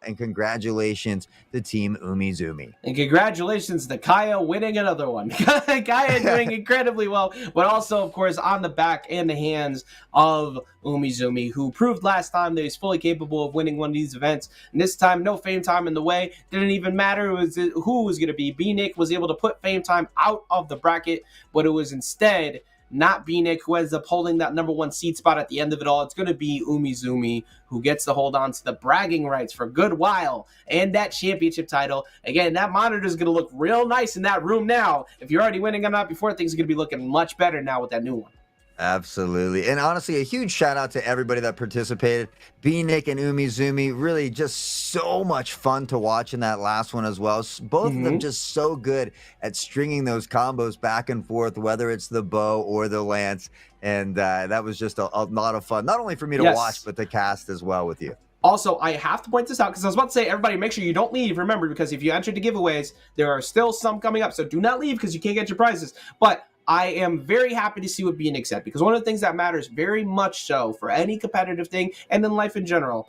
And congratulations to Team Umizoomi. And congratulations to Kaya winning another one. Kaya doing incredibly well, but also, of course, on the back and the hands of Umizoomi, who proved last time that he's fully capable of winning one of these events. And this time, no fame time in the way. Didn't even matter who was going to be. B-Nick was able to put fame time out of the bracket, but it was instead not B-Nick who ends up holding that #1 seed spot at the end of it all. It's going to be Umizoomi who gets to hold on to the bragging rights for a good while and that championship title. Again, that monitor is going to look real nice in that room now. If you're already winning or not before, things are going to be looking much better now with that new one. Absolutely. And honestly, a huge shout out to everybody that participated. B-Nick and Umizoomi, really just so much fun to watch in that last one as well. Both of them just so good at stringing those combos back and forth, whether it's the bow or the lance. And that was just a lot of fun, not only for me to watch, but to cast as well with you. Also, I have to point this out because I was about to say, everybody, make sure you don't leave. Remember, because if you entered the giveaways, there are still some coming up. So do not leave because you can't get your prizes. But I am very happy to see what B-Nick said, because one of the things that matters very much so for any competitive thing and in life in general,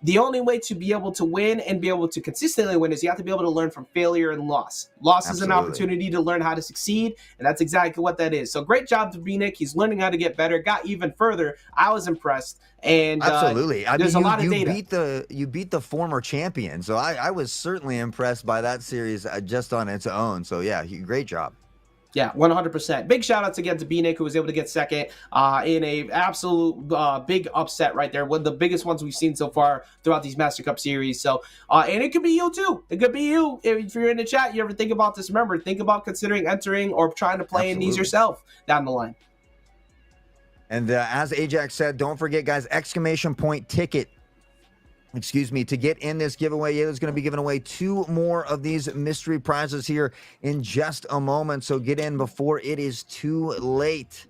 the only way to be able to win and be able to consistently win is you have to be able to learn from failure and loss. Loss is an opportunity to learn how to succeed, and that's exactly what that is. So great job to B-Nick. He's learning how to get better, got even further. I was impressed. And absolutely. There's a lot of data. You beat the former champion, so I was certainly impressed by that series just on its own. So yeah, great job. Yeah, 100%. Big shout outs again to B-Nick, who was able to get second in a absolute big upset right there. One of the biggest ones we've seen so far throughout these Mastercup series. So, and it could be you too. It could be you. If you're in the chat, you ever think about this, remember, think about considering entering or trying to play in these yourself down the line. And as Ajax said, don't forget, guys, ! ticket. To get in this giveaway. Yayla's going to be giving away 2 more of these mystery prizes here in just a moment. So get in before it is too late.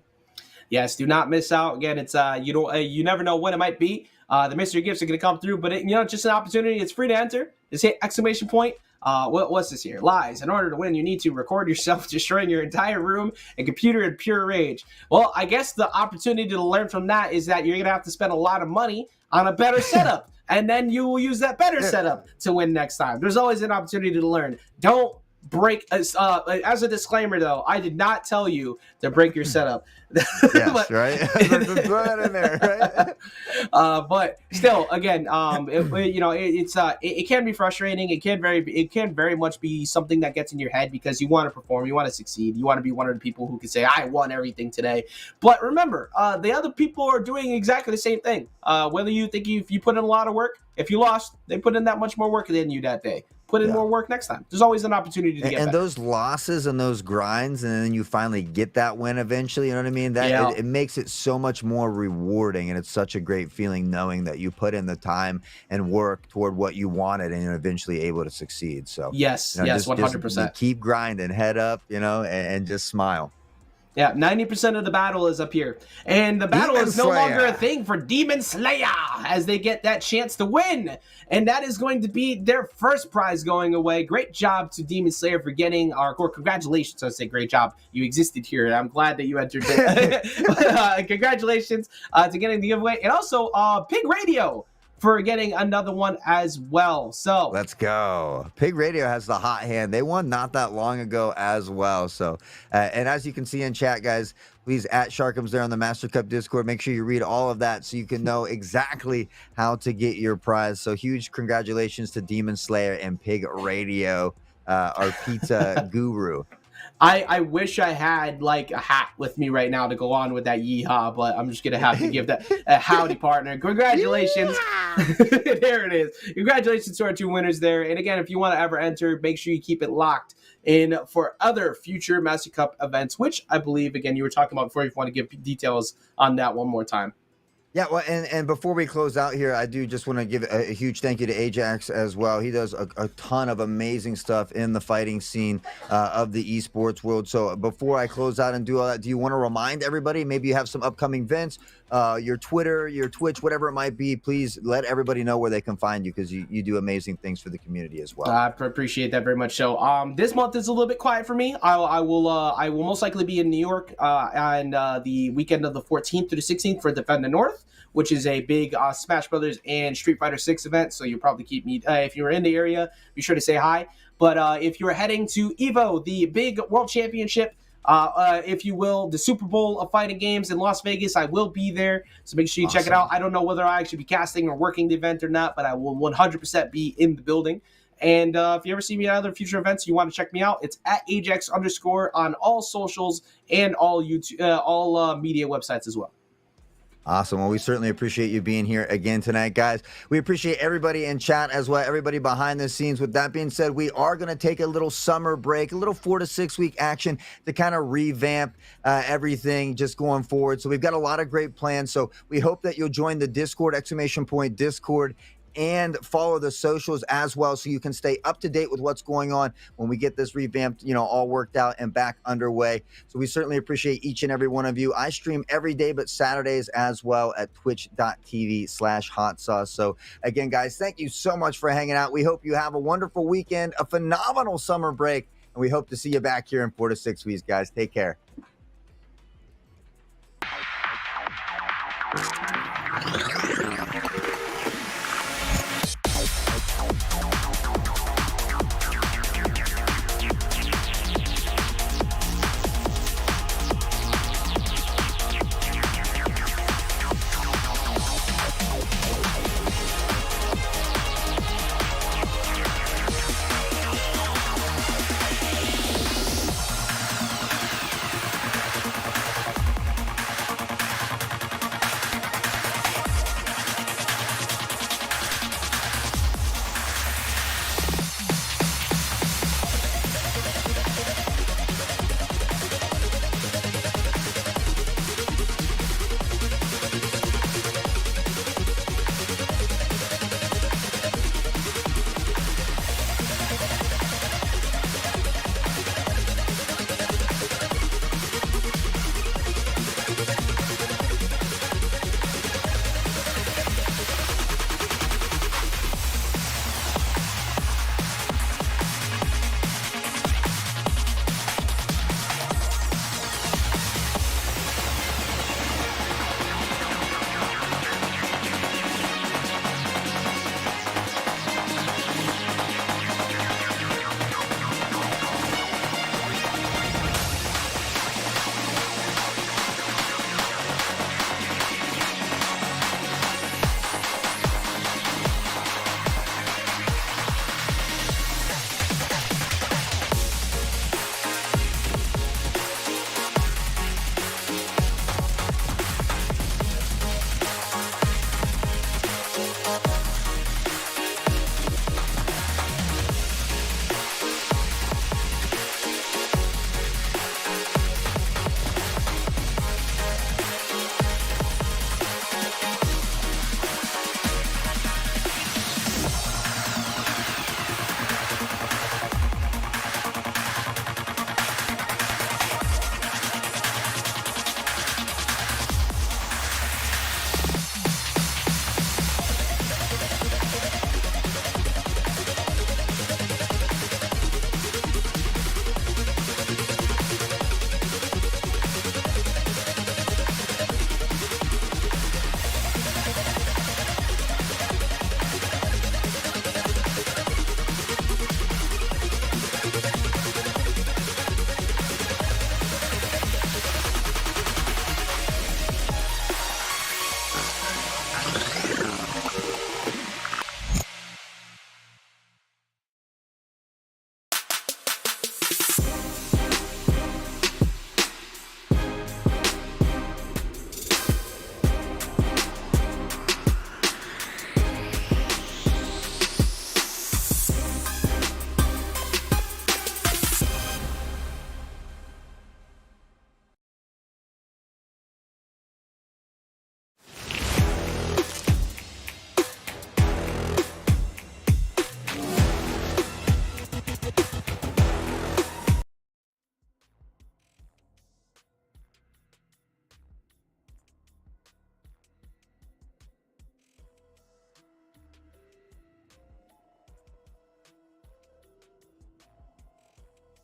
Yes, do not miss out. Again, it's you never know when it might be. The mystery gifts are going to come through, but it's just an opportunity. It's free to enter. Just hit ! What's this here? Lies. In order to win, you need to record yourself destroying your entire room and computer in pure rage. Well, I guess the opportunity to learn from that is that you're going to have to spend a lot of money on a better setup. And then you will use that better setup to win next time. There's always an opportunity to learn. Don't break. As a disclaimer, though, I did not tell you to break your setup. Yes, but, right? Throw that in there, right? But still, again, it can be frustrating. It can very much be something that gets in your head because you want to perform, you want to succeed, you want to be one of the people who can say, "I won everything today." But remember, the other people are doing exactly the same thing. Whether you think if you put in a lot of work, if you lost, they put in that much more work than you that day. Put in more work next time. There's always an opportunity to get better. Those losses and those grinds, and then you finally get that win eventually, you know what I mean? That it makes it so much more rewarding, and it's such a great feeling knowing that you put in the time and work toward what you wanted and you're eventually able to succeed. So yes, 100%. Just keep grinding, head up, and just smile. Yeah, 90% of the battle is up here. And the battle Demon is no longer a Slayer. thing for Demon Slayer as they get that chance to win. And that is going to be their first prize going away. Great job to Demon Slayer for getting or congratulations. I say great job. You existed here. I'm glad that you entered it. Congratulations to getting the giveaway. And also Pig Radio for getting another one as well. So Let's go. Pig Radio has the hot hand. They won not that long ago as well. So, and as you can see in chat, guys, please at Sharkums there on the Master Cup Discord. Make sure you read all of that so you can know exactly how to get your prize. So, huge congratulations to Demon Slayer and Pig Radio, our pizza guru. I wish I had like a hat with me right now to go on with that yeehaw, but I'm just gonna have to give that a howdy partner. Congratulations. There it is. Congratulations to our 2 winners there. And again, if you want to ever enter, make sure you keep it locked in for other future Master Cup events, which I believe, again, you were talking about before. If you want to give details on that one more time. Yeah, well, and before we close out here, I do just want to give a huge thank you to Ajax as well. He does a ton of amazing stuff in the fighting scene of the esports world. So before I close out and do all that, do you want to remind everybody, maybe you have some upcoming events, your Twitter, your Twitch, whatever it might be, please let everybody know where they can find you, because you do amazing things for the community as well. I appreciate that very much. So this month is a little bit quiet for me. I will most likely be in New York on the weekend of the 14th through the 16th for Defend the North, which is a big Smash Brothers and Street Fighter 6 event. So you'll probably keep me, if you're in the area, be sure to say hi. But if you're heading to EVO, the big world championship, if you will, the Super Bowl of fighting games in Las Vegas, I will be there. So make sure you check it out. I don't know whether I actually be casting or working the event or not, but I will 100% be in the building. And if you ever see me at other future events, you want to check me out, it's at Ajax _ on all socials and all YouTube, all media websites as well. Awesome. Well, we certainly appreciate you being here again tonight, guys. We appreciate everybody in chat as well, everybody behind the scenes. With that being said, we are going to take a little summer break, a little 4 to 6 week action to kind of revamp everything just going forward. So we've got a lot of great plans. So we hope that you'll join the Discord, Discord, and follow the socials as well, so you can stay up to date with what's going on when we get this revamped, all worked out and back underway. So we certainly appreciate each and every one of you. I stream every day but Saturdays as well at twitch.tv/Haughtsauce. So again, guys, thank you so much for hanging out. We hope you have a wonderful weekend, a phenomenal summer break, and we hope to see you back here in 4 to 6 weeks, guys. Take care.